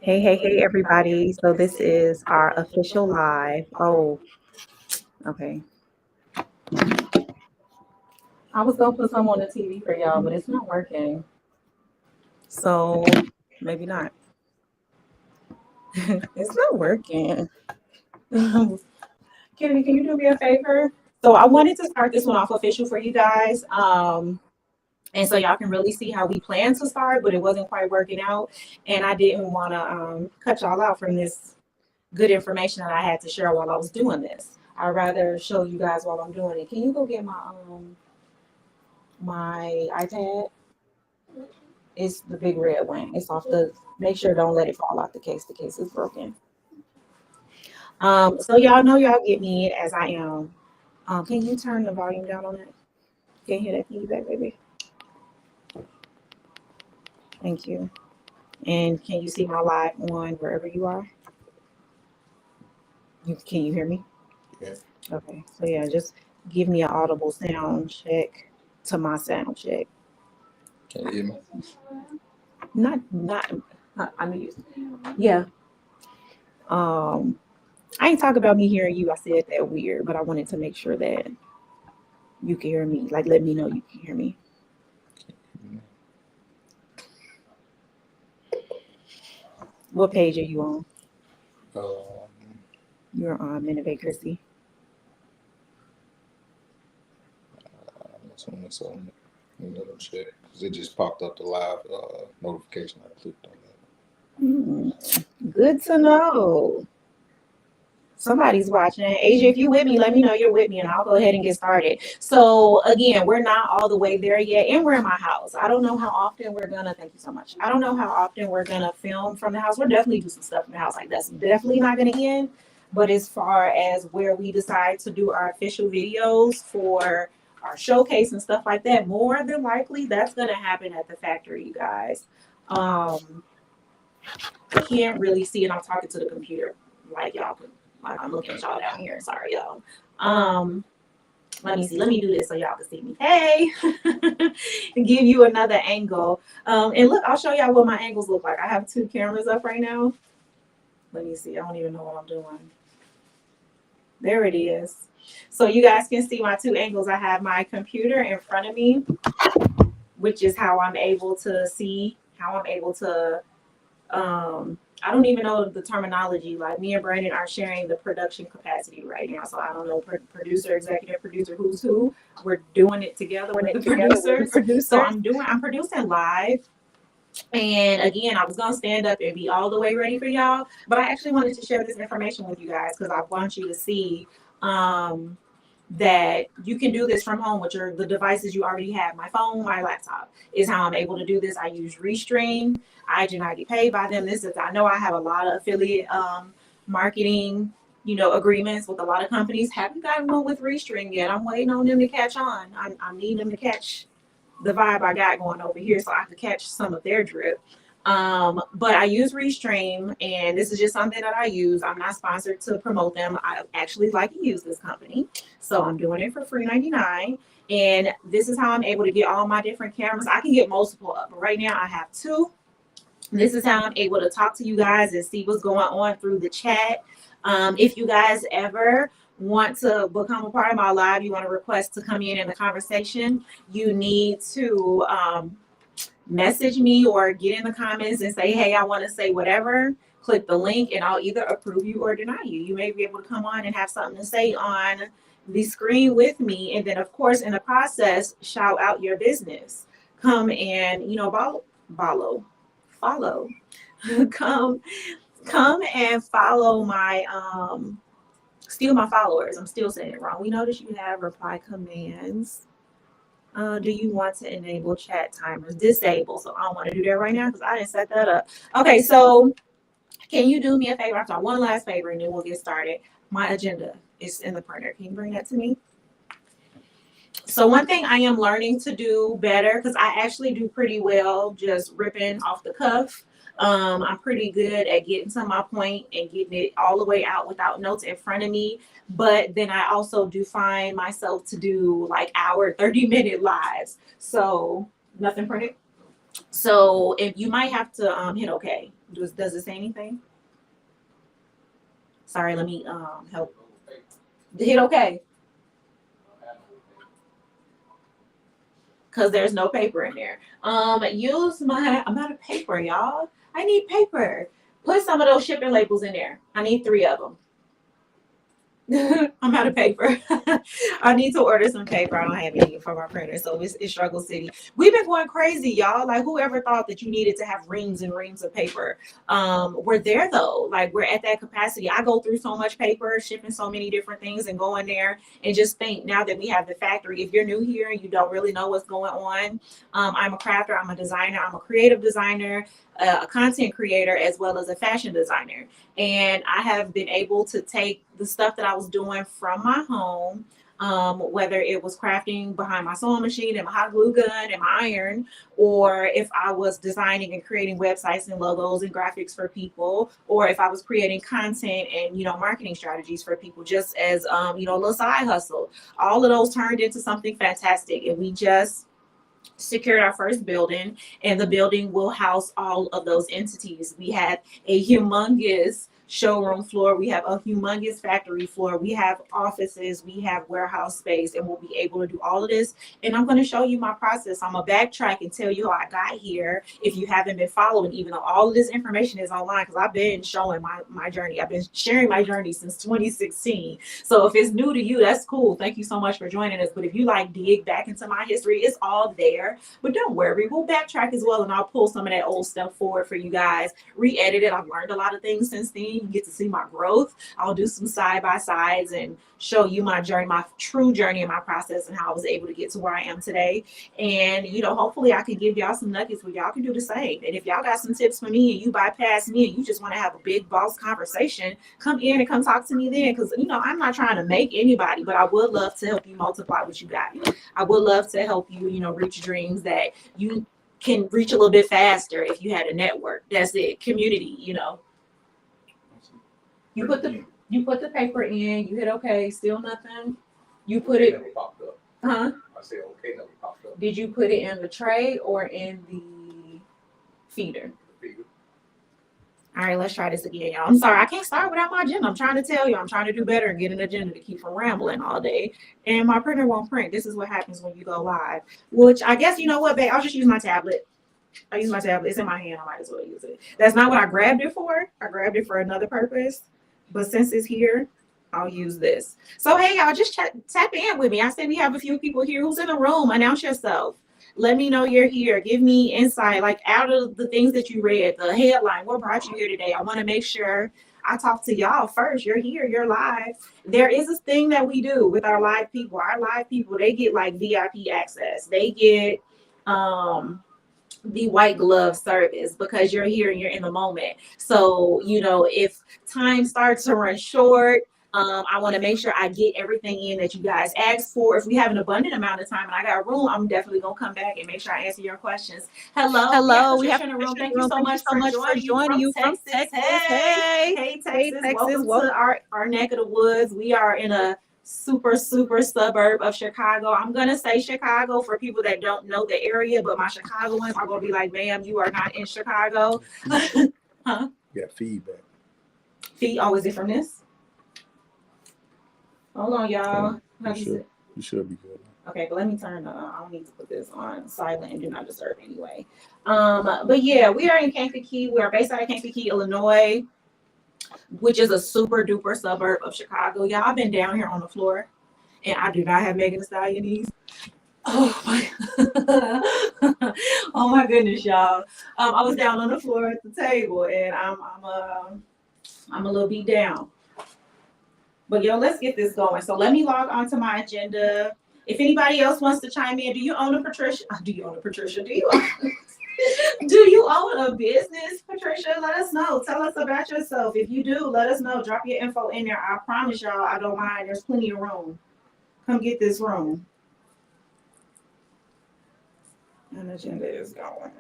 Hey, everybody. So this is our official live. Oh, okay. I was gonna put some on the TV for y'all, but it's not working. So maybe not. It's not working. Kennedy, can you do me a favor? So I wanted to start this one off official for you guys. And so y'all can really see how we plan to start, but it wasn't quite working out. And I didn't want to cut y'all out from this good information that I had to share while I was doing this. I'd rather show you guys while I'm doing it. Can you go get my iPad? It's the big red one. It's off the. Make sure don't let it fall off the case. The case is broken. So y'all know y'all get me as I am. Can you turn the volume down on it? Can you hear that feedback, baby? Thank you. And can you see my live on wherever you are? Can you hear me? Yeah. Okay. So yeah, just give me an audible sound check to my sound check. Can you hear me? Not. I mean, yeah. I ain't talking about me hearing you. I said that weird, but I wanted to make sure that you can hear me. Like, let me know you can hear me. What page are you on? You're on Innovate Chrissy. So let me double check because it just popped up the live notification. I clicked on that. Good to know. Somebody's watching. Asia, if you with me, let me know you're with me and I'll go ahead and get started. So again, we're not all the way there yet and we're in my house. I don't know how often we're gonna, thank you so much. I don't know how often we're gonna film from the house. We're definitely do some stuff in the house. Like that's definitely not gonna end. But as far as where we decide to do our official videos for our showcase and stuff like that, more than likely that's gonna happen at the factory, you guys. Can't really see it. I'm talking to the computer like y'all can. Like I'm looking at y'all down here. Sorry, y'all. Let me see. Let me do this so y'all can see me. Hey, and give you another angle. And look, I'll show y'all what my angles look like. I have two cameras up right now. Let me see. I don't even know what I'm doing. There it is. So you guys can see my two angles. I have my computer in front of me, which is how I'm able to see, how I'm able to I don't even know the terminology. Like me and Brandon are sharing the production capacity right now, so I don't know producer, executive producer, who's who. We're doing it together with the producers. So I'm producing live. And again, I was gonna stand up and be all the way ready for y'all, but I actually wanted to share this information with you guys because I want you to see that you can do this from home with the devices you already have. My phone, my laptop is how I'm able to do this. I use Restream. I do not get paid by them. This is, I know I have a lot of affiliate marketing, agreements with a lot of companies. Haven't gotten one with Restream yet. I'm waiting on them to catch on. I need them to catch the vibe I got going over here so I could catch some of their drip. But I use Restream, and this is just something that I use. I'm not sponsored to promote them. I actually like to use this company, so I'm doing it for free 99. And this is how I'm able to get all my different cameras. I can get multiple up, but right now I have two. This is how I'm able to talk to you guys and see what's going on through the chat. If you guys ever want to become a part of my live, you want to request to come in the conversation, you need to message me or get in the comments and say, hey, I want to say whatever. Click the link and I'll either approve you or deny you. You may be able to come on and have something to say on the screen with me. And then, of course, in the process, shout out your business. Come and, follow. come and follow my, steal my followers. I'm still saying it wrong. We notice you have reply commands. Do you want to enable chat timers? Disable. So I don't want to do that right now because I didn't set that up. Okay, so can you do me a favor? After one last favor, and then we'll get started. My agenda is in the printer. Can you bring that to me? So one thing I am learning to do better, because I actually do pretty well just ripping off the cuff. I'm pretty good at getting to my point and getting it all the way out without notes in front of me. But then I also do find myself to do like hour, 30-minute lives. So nothing printed. So if you might have to hit OK Does it say anything? Sorry, let me help. Hit okay. Because there's no paper in there. I'm out of paper, y'all. I need paper. Put some of those shipping labels in there. I need 3 of them. I'm out of paper. I need to order some paper. I don't have any from our printer, so it's struggle city. We've been going crazy, y'all. Like, whoever thought that you needed to have reams and reams of paper? We're there though. Like, we're at that capacity. I go through so much paper, shipping so many different things, and going there and just think now that we have the factory. If you're new here and you don't really know what's going on, I'm a crafter. I'm a designer. I'm a creative designer, a content creator, as well as a fashion designer. And I have been able to take the stuff that I was doing from my home, whether it was crafting behind my sewing machine and my hot glue gun and my iron, or if I was designing and creating websites and logos and graphics for people, or if I was creating content and, marketing strategies for people, just as, a little side hustle. All of those turned into something fantastic. And we just secured our first building, and the building will house all of those entities. We have a humongous showroom floor, we have a humongous factory floor, we have offices, we have warehouse space, and we'll be able to do all of this. And I'm going to show you my process. I'm going to backtrack and tell you how I got here if you haven't been following, even though all of this information is online, because I've been showing my journey. I've been sharing my journey since 2016. So if it's new to you, that's cool. Thank you so much for joining us. But if you dig back into my history, it's all there. But don't worry, we'll backtrack as well, and I'll pull some of that old stuff forward for you guys, re-edit it. I've learned a lot of things since then. You get to see my growth. I'll do some side-by-sides and show you my journey, my true journey and my process, and how I was able to get to where I am today. And, hopefully I can give y'all some nuggets where y'all can do the same. And if y'all got some tips for me and you bypass me and you just want to have a big boss conversation, come in and come talk to me then. Because, I'm not trying to make anybody, but I would love to help you multiply what you got. I would love to help you, reach dreams that you can reach a little bit faster if you had a network. That's it. Community, You put the paper in, you hit okay, still nothing. You put it, Never popped up. huh? I said okay, never popped up. Did you put it in the tray or in the feeder? All right, let's try this again, y'all. I'm sorry, I can't start without my agenda. I'm trying to tell you, I'm trying to do better and get an agenda to keep from rambling all day. And my printer won't print. This is what happens when you go live. Which I guess, you know what, babe? I'll just use my tablet. I use my tablet. It's in my hand. I might as well use it. That's not what I grabbed it for. I grabbed it for another purpose. But since it's here, I'll use this. So, hey, y'all, just tap in with me. I said we have a few people here. Who's in the room? Announce yourself. Let me know you're here. Give me insight, like out of the things that you read, the headline, what brought you here today? I want to make sure I talk to y'all first. You're here, you're live. There is a thing that we do with our live people. Our live people, they get like VIP access. They get the white glove service because you're here and you're in the moment. So, if time starts to run short, I want to make sure I get everything in that you guys asked for. If we have an abundant amount of time and I got room, I'm definitely going to come back and make sure I answer your questions. Hello, we have Patricia in the room. Thank you so much for joining you from Texas. Hey, Texas. Welcome to our neck of the woods. We are in a super suburb of Chicago. I'm gonna say Chicago for people that don't know the area, but my Chicagoans are gonna be like, ma'am, you are not in Chicago. Huh? You got feedback. Oh, is it from this? Hold on, y'all. You should be good. Okay, but let me turn I don't need to put this on silent and do not disturb anyway. But yeah, we are in Kankakee. We are based out of Kankakee, Illinois, which is a super duper suburb of Chicago. Y'all, I've been down here on the floor and I do not have Megan Thee Stallion knees. Oh my, oh my goodness, y'all. I was down on the floor at the table and I'm a little beat down. But yo, let's get this going. So let me log onto my agenda. If anybody else wants to chime in, do you own a Patricia? Do you own a business, Patricia? Let us know. Tell us about yourself. If you do, let us know. Drop your info in there. I promise y'all, I don't mind. There's plenty of room. Come get this room. And the agenda is going.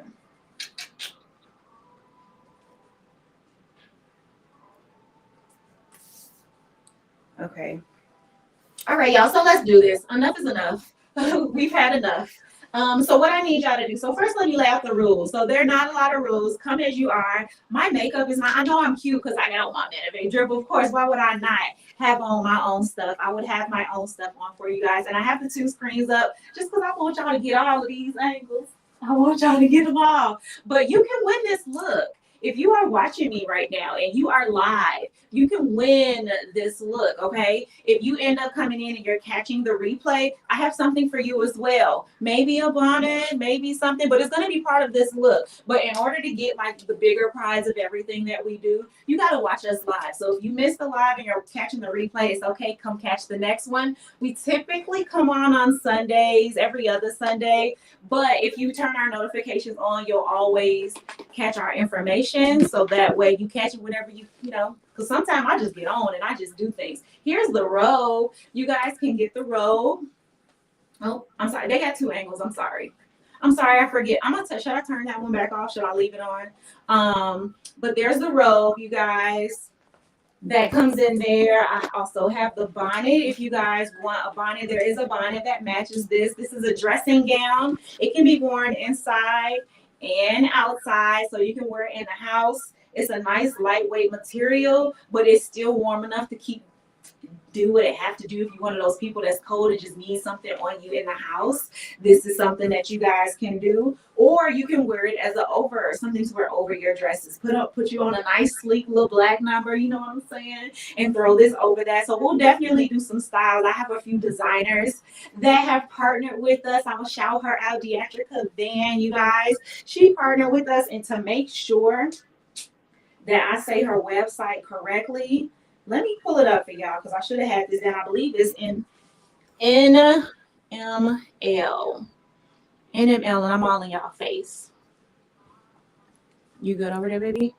Okay. All right, y'all. So let's do this. Enough is enough. We've had enough. So what I need y'all to do. So first, let me lay out the rules. So there are not a lot of rules. Come as you are. My makeup is not. I know I'm cute because I got on my Manivate drip. Of course, why would I not have on my own stuff? I would have my own stuff on for you guys, and I have the 2 screens up just because I want y'all to get all of these angles. I want y'all to get them all. But you can win this look. If you are watching me right now and you are live, you can win this look, okay? If you end up coming in and you're catching the replay, I have something for you as well. Maybe a bonnet, maybe something, but it's going to be part of this look. But in order to get like the bigger prize of everything that we do, you got to watch us live. So if you missed the live and you're catching the replay, it's okay. Come catch the next one. We typically come on Sundays, every other Sunday. But if you turn our notifications on, you'll always catch our information. So that way you catch it whenever you know, because sometimes I just get on and I just do things. Here's the robe. You guys can get the robe. Oh, I'm sorry. They got 2 angles. I'm sorry. I forget. Should I turn that one back off? Should I leave it on? But there's the robe, you guys. That comes in there. I also have the bonnet. If you guys want a bonnet, there is a bonnet that matches this. This is a dressing gown. It can be worn inside and outside, so you can wear it in the house. It's a nice lightweight material, but it's still warm enough to do what it have to do. If you're one of those people that's cold and just needs something on you in the house, this is something that you guys can do. Or you can wear it as something to wear over your dresses. Put you on a nice sleek little black number, you know what I'm saying? And throw this over that. So we'll definitely do some styles. I have a few designers that have partnered with us. I will shout her out, Deatrica Van, you guys. She partnered with us, and to make sure that I say her website correctly, let me pull it up for y'all because I should have had this down. I believe it's in NML. And I'm all in y'all face. You good over there, baby?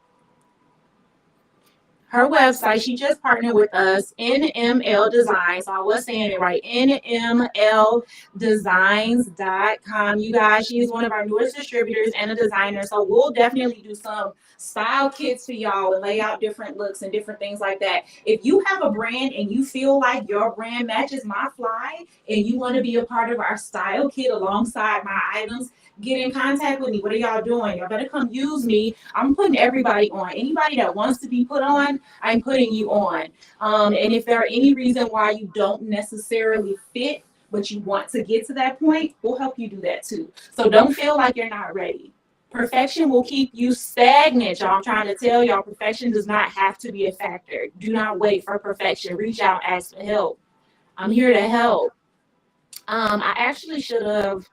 Her website, she just partnered with us, NML Designs. So I was saying it right, NMLdesigns.com. You guys, she's one of our newest distributors and a designer. So we'll definitely do some style kits for y'all and lay out different looks and different things like that. If you have a brand and you feel like your brand matches my fly and you want to be a part of our style kit alongside my items, get in contact with me. What are y'all doing? Y'all better come use me. I'm putting everybody on. Anybody that wants to be put on, I'm putting you on. And if there are any reason why you don't necessarily fit, but you want to get to that point, we'll help you do that too. So don't feel like you're not ready. Perfection will keep you stagnant, y'all. I'm trying to tell y'all, perfection does not have to be a factor. Do not wait for perfection. Reach out, ask for help. I'm here to help. I actually should have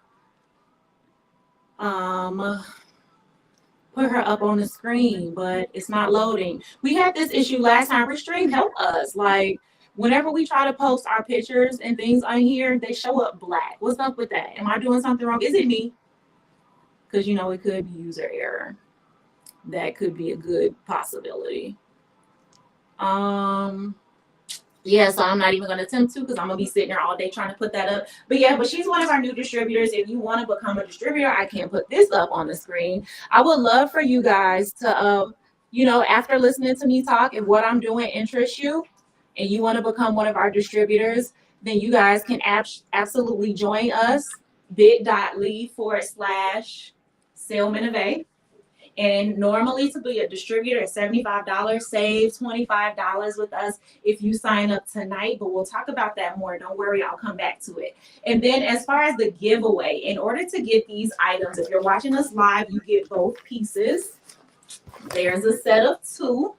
put her up on the screen, but it's not loading. We had this issue last time. Restream help us. Like, whenever we try to post our pictures and things on here, they show up black. What's up with that? Am I doing something wrong? Is it me? Because, you know, it could be user error. That could be a good possibility. Yeah, so I'm not even going to attempt to because I'm going to be sitting there all day trying to put that up. But she's one of our new distributors. If you want to become a distributor, I can put this up on the screen. I would love for you guys to, after listening to me talk, if what I'm doing interests you and you want to become one of our distributors, then you guys can absolutely join us, bit.ly/SaleMinnovate. And normally to be a distributor is $75, save $25 with us if you sign up tonight, but we'll talk about that more. Don't worry, I'll come back to it. And then as far as the giveaway, in order to get these items, if you're watching us live, you get both pieces. There's a set of 2.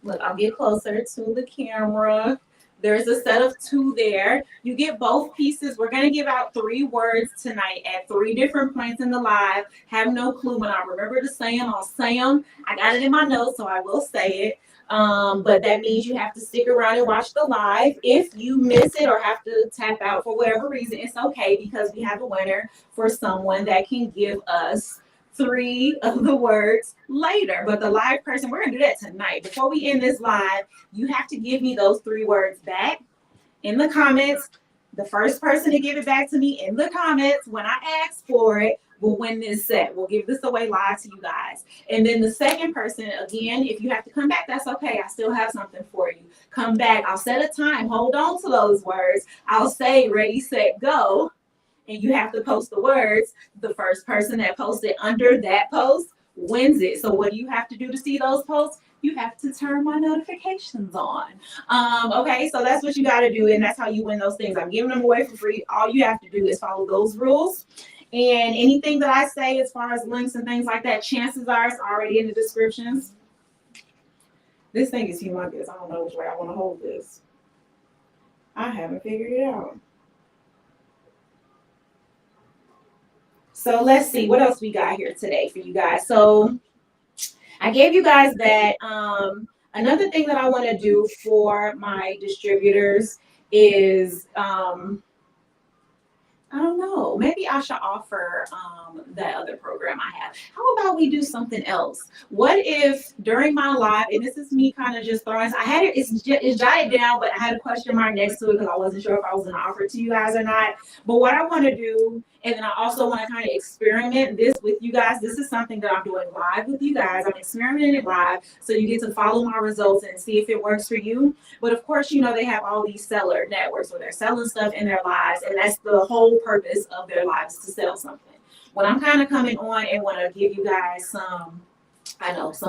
Look, I'll get closer to the camera. There's a set of 2 there. You get both pieces. We're going to give out 3 words tonight at 3 different points in the live. Have no clue when I remember to say them, I'll say them. I got it in my notes, so I will say it. But that means you have to stick around and watch the live. If you miss it or have to tap out for whatever reason, it's okay because we have a winner for someone that can give us 3 of the words later. But the live person, we're going to do that tonight. Before we end this live, you have to give me those 3 words back in the comments. The first person to give it back to me in the comments when I ask for it will win this set. We'll give this away live to you guys. And then the second person, again, if you have to come back, that's okay. I still have something for you. Come back. I'll set a time. Hold on to those words. I'll say ready, set, go. and you have to post the words. The first person that posted under that post wins it. So what do you have to do to see those posts? You have to turn my notifications on. Okay, so that's what you got to do, and that's how you win those things. I'm giving them away for free. All you have to do is follow those rules. And anything that I say as far as links and things like that, chances are it's already in the descriptions. This thing is humongous. I don't know which way I want to hold this. I haven't figured it out. So let's see what else we got here today for you guys. So I gave you guys that. Another thing that I want to do for my distributors is I don't know. Maybe I should offer that other program I have. How about we do something else? What if during my live, and this is me kind of just throwing, I had it, it's jotted down, but I had a question mark next to it because I wasn't sure if I was going to offer it to you guys or not. But what I want to do, and then I also want to kind of experiment this with you guys. This is something that I'm doing live with you guys. I'm experimenting it live, so you get to follow my results and see if it works for you. But of course, you know, they have all these seller networks where they're selling stuff in their lives, and that's the whole purpose of their lives, to sell something. When I'm kind of coming on and want to give you guys some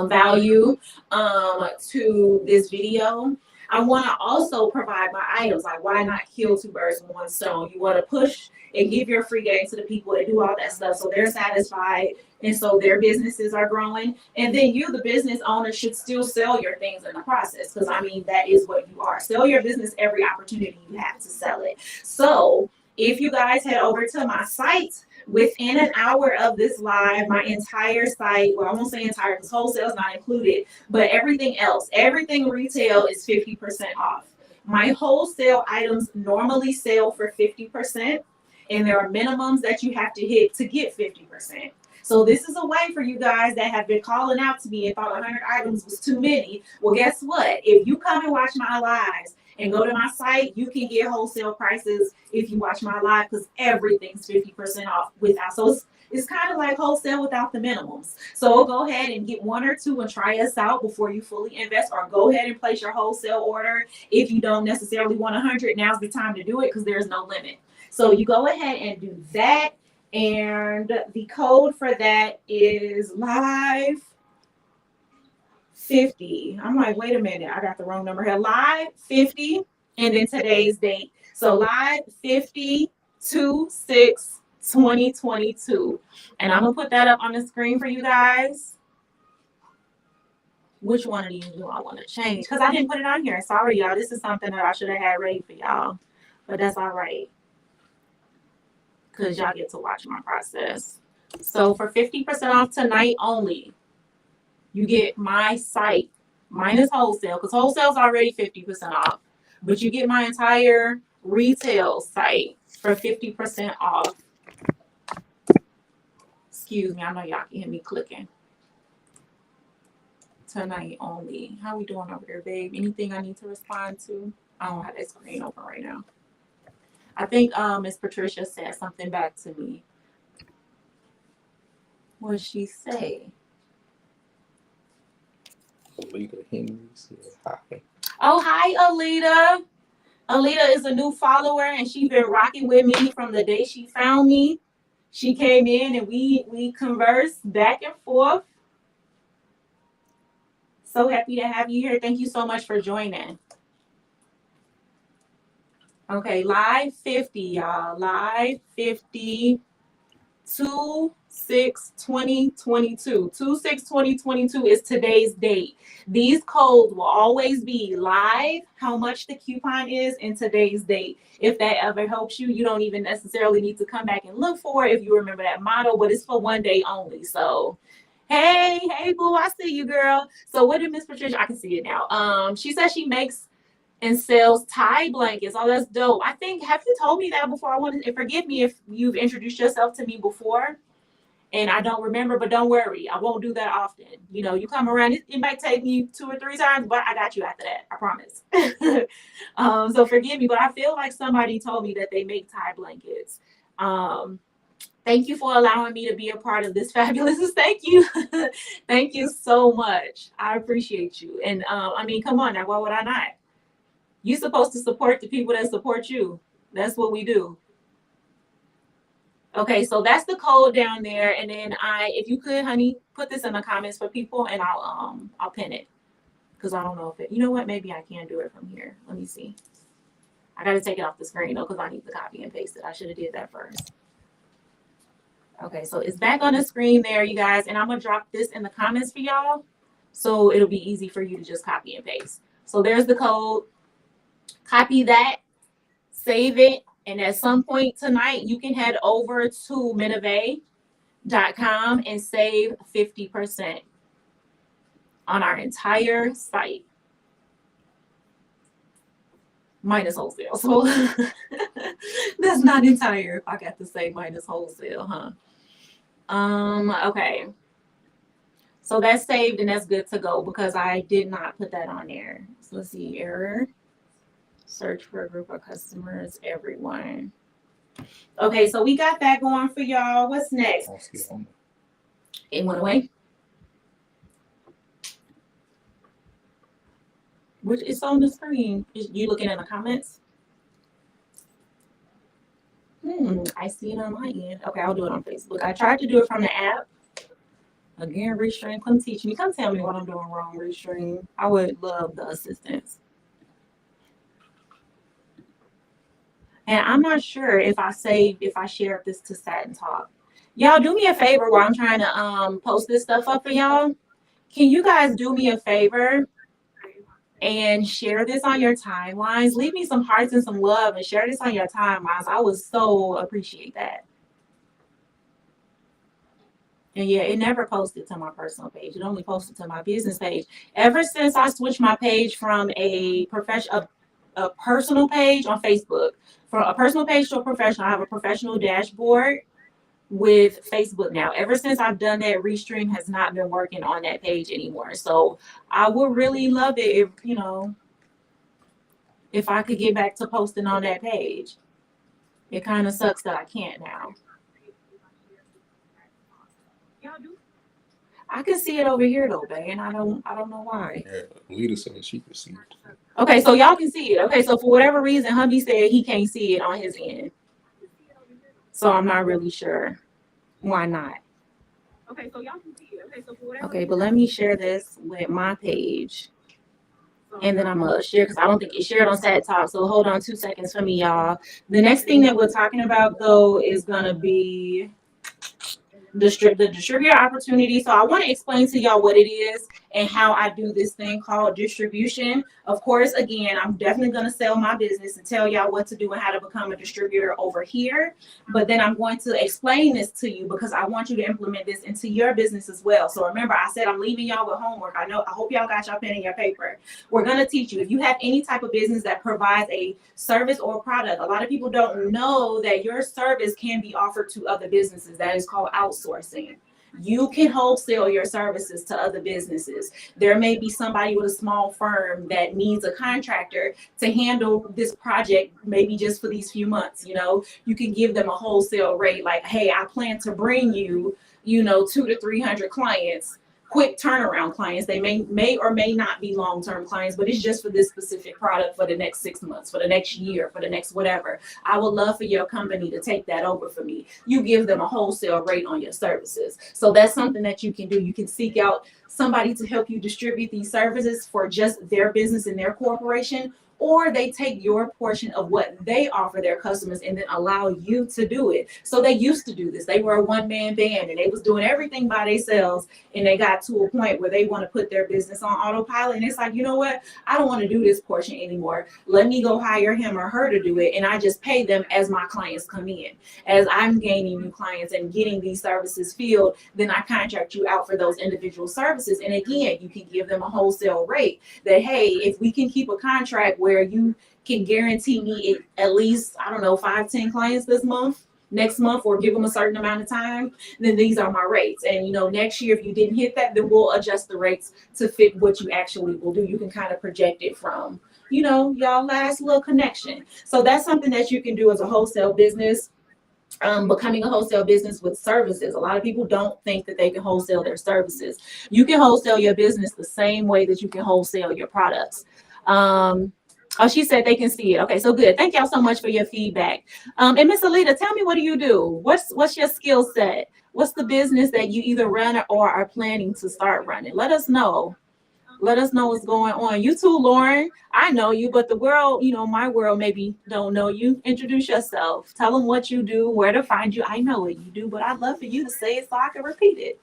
value to this video, I want to also provide my items. Like, why not kill two birds with one stone? You want to push and give your free game to the people that do all that stuff, so they're satisfied and so their businesses are growing. And then you, the business owner, should still sell your things in the process, because I mean, that is what you are. Sell your business every opportunity you have to sell it. So if you guys head over to my site, within an hour of this live, my entire site, well, I won't say entire because wholesale is not included, but everything else, everything retail is 50% off. My wholesale items normally sell for 50%, and there are minimums that you have to hit to get 50%. So this is a way for you guys that have been calling out to me and thought 100 items was too many. Well, guess what? If you come and watch my lives and go to my site, you can get wholesale prices if you watch my live, because everything's 50% off without. So it's kind of like wholesale without the minimums. So go ahead and get one or two and try us out before you fully invest, or go ahead and place your wholesale order. If you don't necessarily want 100, now's the time to do it because there's no limit. So you go ahead and do that. And the code for that is live 50. I'm like, wait a minute, I got the wrong number here. Live 50, and then today's date. So live 50/2/6/2022. And I'm gonna put that up on the screen for you guys. Which one of these do I want to change? Because I didn't put it on here. Sorry, y'all. This is something that I should have had ready for y'all. But that's all right, because y'all get to watch my process. So for 50% off tonight only, you get my site minus wholesale, because wholesale's already 50% off, but you get my entire retail site for 50% off. Excuse me, I know y'all can hear me clicking. Tonight only. How we doing over there, babe? Anything I need to respond to? I don't have that screen open right now. I think Miss Patricia said something back to me. What did she say? Alita Henry said hi. Oh, hi, Alita. Alita is a new follower, and she's been rocking with me from the day she found me. She came in and we conversed back and forth. So happy to have you here. Thank you so much for joining. Okay, live 50, y'all. Live 50, 2/6/2022. 2/6/2022 is today's date. These codes will always be live, how much the coupon is, and today's date. If that ever helps you, you don't even necessarily need to come back and look for it if you remember that motto, but it's for one day only. So hey, boo, I see you, girl. So what did Miss Patricia? I can see it now. She says she makes and sells tie blankets. Oh, that's dope. I think, have you told me that before? I want to, forgive me if you've introduced yourself to me before and I don't remember, but don't worry, I won't do that often. You know, you come around, it might take me 2 or 3 times, but I got you after that, I promise. So forgive me, but I feel like somebody told me that they make tie blankets. Thank you for allowing me to be a part of this fabulous. Thank you. Thank you so much. I appreciate you. And I mean, come on now, why would I not? You're supposed to support the people that support you. That's what we do. Okay, so that's the code down there, and then if you could, honey, put this in the comments for people, and I'll pin it because I don't know if it. You know what? Maybe I can do it from here. Let me see. I got to take it off the screen though because I need to copy and paste it. I should have did that first. Okay, so it's back on the screen there, you guys, and I'm gonna drop this in the comments for y'all, so it'll be easy for you to just copy and paste. So there's the code. Copy that, save it, and at some point tonight, you can head over to Minovate.com and save 50% on our entire site. Minus wholesale. So that's not entire if I got to say minus wholesale, huh? Okay. So that's saved and that's good to go because I did not put that on there. So let's see, error. Search for a group of customers, everyone. Okay, so we got that going for y'all. What's next? It went away. Which is on the screen. You looking in the comments? I see it on my end. Okay, I'll do it on Facebook. I tried to do it from the app. Again, Restream, come teach me. Come tell me what I'm doing wrong, Restream. I would love the assistance. And I'm not sure if I shared this to Satin Talk. Y'all do me a favor while I'm trying to post this stuff up for y'all. Can you guys do me a favor and share this on your timelines? Leave me some hearts and some love and share this on your timelines. I would so appreciate that. And yeah, it never posted to my personal page. It only posted to my business page. Ever since I switched my page from a personal page on Facebook, from a personal page to a professional, I have a professional dashboard with Facebook now. Ever since I've done that, Restream has not been working on that page anymore. So I would really love it if I could get back to posting on that page. It kind of sucks that I can't now. I can see it over here though, babe, and I don't know why. Yeah, Lita said she could see it. Okay, so y'all can see it. Okay, so for whatever reason, hubby said he can't see it on his end. So I'm not really sure why not. Okay, so y'all can see it. Okay, so for whatever. Okay, but let me share this with my page. And then I'm gonna share because I don't think it's shared on Sat Talk. So hold on 2 seconds for me, y'all. The next thing that we're talking about though is gonna be the distributor opportunity. So I want to explain to y'all what it is and how I do this thing called distribution. Of course, again, I'm definitely going to sell my business and tell y'all what to do and how to become a distributor over here. But then I'm going to explain this to you because I want you to implement this into your business as well. So remember, I said I'm leaving y'all with homework. I hope y'all got your pen and your paper. We're going to teach you. If you have any type of business that provides a service or product, a lot of people don't know that your service can be offered to other businesses. That is called outsourcing. You can wholesale your services to other businesses. There may be somebody with a small firm that needs a contractor to handle this project, maybe just for these few months. You can give them a wholesale rate like, hey, I plan to bring you, 200 to 300 clients, quick turnaround clients. They may or may not be long-term clients, but it's just for this specific product for the next 6 months, for the next year, for the next whatever. I would love for your company to take that over for me. You give them a wholesale rate on your services. So that's something that you can do. You can seek out somebody to help you distribute these services for just their business and their corporation, or they take your portion of what they offer their customers and then allow you to do it. So they used to do this. They were a one-man band and they was doing everything by themselves, and they got to a point where they want to put their business on autopilot, and it's like, you know what? I don't want to do this portion anymore. Let me go hire him or her to do it, and I just pay them as my clients come in. As I'm gaining new clients and getting these services filled, then I contract you out for those individual services. And again, you can give them a wholesale rate that, hey, if we can keep a contract where you can guarantee me at least, 5-10 clients this month, next month, or give them a certain amount of time, then these are my rates. And next year, if you didn't hit that, then we'll adjust the rates to fit what you actually will do. You can kind of project it from, y'all last little connection. So that's something that you can do as a wholesale business. Becoming a wholesale business with services. A lot of people don't think that they can wholesale their services. You can wholesale your business the same way that you can wholesale your products. Oh, she said they can see it. Okay, so good. Thank y'all so much for your feedback. And Miss Alita, tell me, what do you do? What's your skill set? What's the business that you either run or are planning to start running? Let us know. Let us know what's going on. You too, Lauren. I know you, but the world, my world maybe don't know you. Introduce yourself. Tell them what you do, where to find you. I know what you do, but I'd love for you to say it so I can repeat it.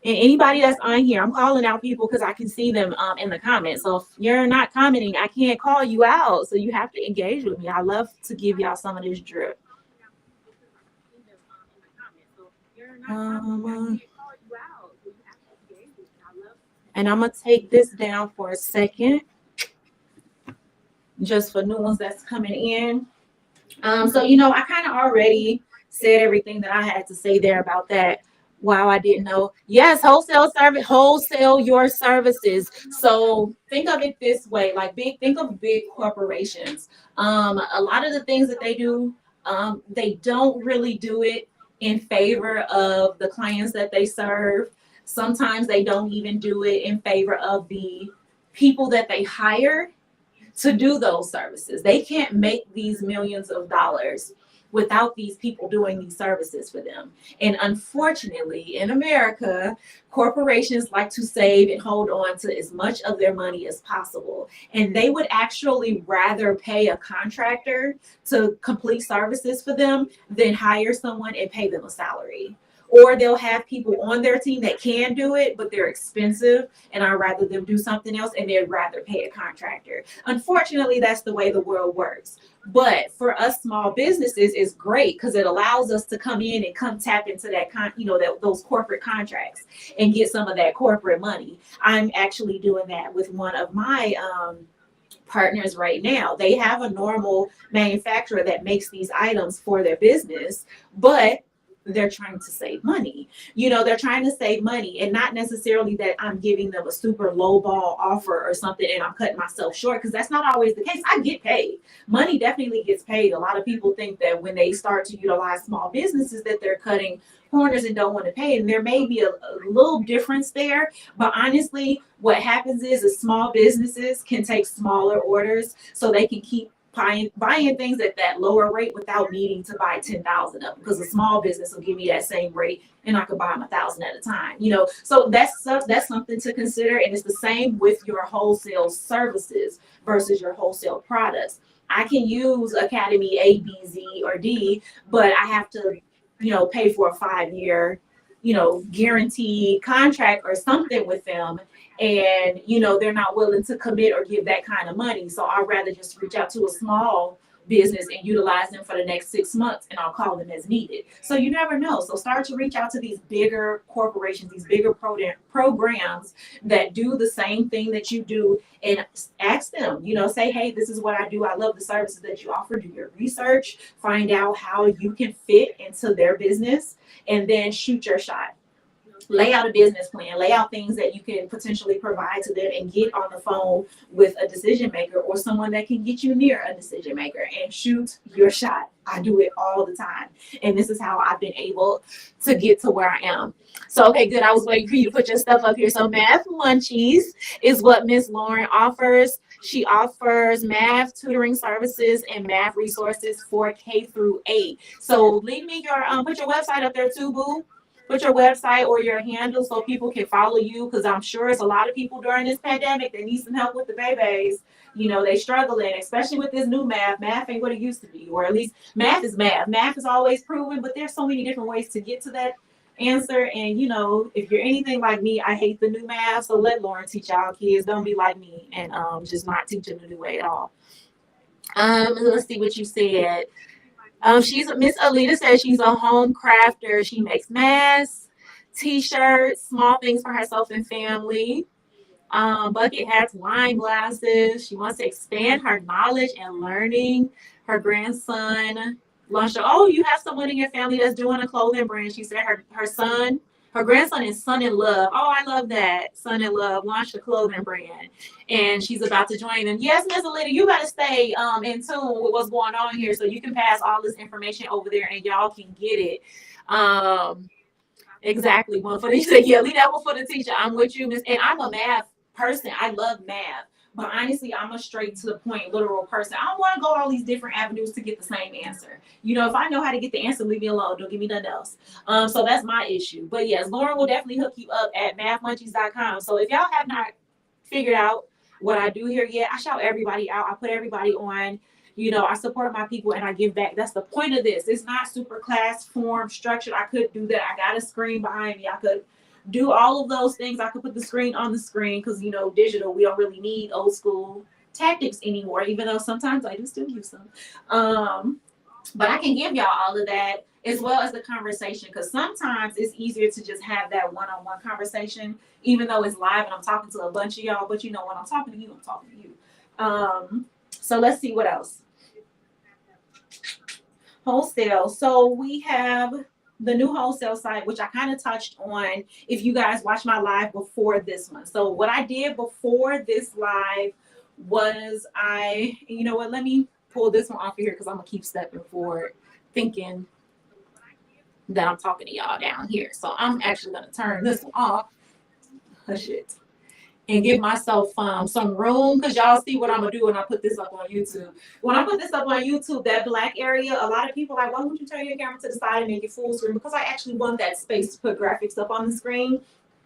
And anybody that's on here, I'm calling out people because I can see them in the comments. So if you're not commenting, I can't call you out. So you have to engage with me. I love to give y'all some of this drip. And I'm gonna take this down for a second, just for new ones that's coming in. So I kind of already said everything that I had to say there about that. Wow, I didn't know. Yes, wholesale service, wholesale your services. So think of it this way, like think of big corporations. A lot of the things that they do, they don't really do it in favor of the clients that they serve. Sometimes they don't even do it in favor of the people that they hire to do those services. They can't make these millions of dollars without these people doing these services for them. And unfortunately, in America, corporations like to save and hold on to as much of their money as possible. And they would actually rather pay a contractor to complete services for them than hire someone and pay them a salary. Or they'll have people on their team that can do it, but they're expensive, and I'd rather them do something else, and they'd rather pay a contractor. Unfortunately, that's the way the world works. But for us small businesses, it's great because it allows us to come in and come tap into those corporate contracts and get some of that corporate money. I'm actually doing that with one of my partners right now. They have a normal manufacturer that makes these items for their business, but they're trying to save money. They're trying to save money, and not necessarily that I'm giving them a super low ball offer or something and I'm cutting myself short, because that's not always the case. I get paid. Money definitely gets paid. A lot of people think that when they start to utilize small businesses that they're cutting corners and don't want to pay. And there may be a little difference there. But honestly, what happens is small businesses can take smaller orders so they can keep buying things at that lower rate without needing to buy 10,000 of them, because a small business will give me that same rate and I could buy them 1,000 at a time. So that's something to consider. And it's the same with your wholesale services versus your wholesale products. I can use Academy A, B, Z, or D, but I have to pay for a 5-year guaranteed contract or something with them, and they're not willing to commit or give that kind of money. So I'd rather just reach out to a small business and utilize them for the next 6 months, and I'll call them as needed. So you never know. So start to reach out to these bigger corporations, these bigger programs that do the same thing that you do, and ask them, say, hey, this is what I do. I love the services that you offer. Do your research, find out how you can fit into their business, and then shoot your shot. Lay out a business plan, lay out things that you can potentially provide to them, and get on the phone with a decision maker or someone that can get you near a decision maker, and shoot your shot. I do it all the time. And this is how I've been able to get to where I am. So, okay, good. I was waiting for you to put your stuff up here. So Math Munchies is what Miss Lauren offers. She offers math tutoring services and math resources for K through 8. So leave me put your website up there too, boo. Put your website or your handle so people can follow you, because I'm sure it's a lot of people during this pandemic that need some help with the babies. They struggling, especially with this new math. Math ain't what it used to be, or at least math is math. Math is always proven, but there's so many different ways to get to that answer. And if you're anything like me, I hate the new math. So let Lauren teach y'all kids. Don't be like me and just not teaching the new way at all. Let's see what you said. She's Miss Alita says she's a home crafter. She makes masks, t-shirts, small things for herself and family. Bucket hats, wine glasses. She wants to expand her knowledge and learning. Her grandson launched. Oh, you have someone in your family that's doing a clothing brand. She said her grandson is Son in Love. Oh, I love that. Son in Love launched a clothing brand, and she's about to join them. Yes, Miss Alita, you got to stay in tune with what's going on here, so you can pass all this information over there, and y'all can get it. Exactly. One for the teacher. Yeah, leave that one for the teacher. I'm with you, Miss. And I'm a math person. I love math. But honestly, I'm a straight to the point, literal person. I don't want to go all these different avenues to get the same answer. If I know how to get the answer, leave me alone. Don't give me nothing else. So that's my issue. But yes, Lauren will definitely hook you up at mathmunchies.com. So if y'all have not figured out what I do here yet, I shout everybody out. I put everybody on. I support my people and I give back. That's the point of this. It's not super class form structured. I could do that. I got a screen behind me. I could do all of those things. I could put the screen on the screen because digital, we don't really need old school tactics anymore, even though sometimes I do still use them. But I can give y'all all of that as well as the conversation, because sometimes it's easier to just have that one-on-one conversation, even though it's live and I'm talking to a bunch of y'all. But when I'm talking to you, I'm talking to you. So let's see what else. Wholesale. So we have the new wholesale site, which I kind of touched on if you guys watched my live before this one. So what I did before this live was let me pull this one off of here because I'm gonna keep stepping forward thinking that I'm talking to y'all down here. So I'm actually gonna turn this one off. Hush it. And give myself some room, because y'all see what I'm gonna do when I put this up on YouTube. When I put this up on YouTube, that black area, a lot of people are like, why don't you turn your camera to the side and make it full screen? Because I actually want that space to put graphics up on the screen.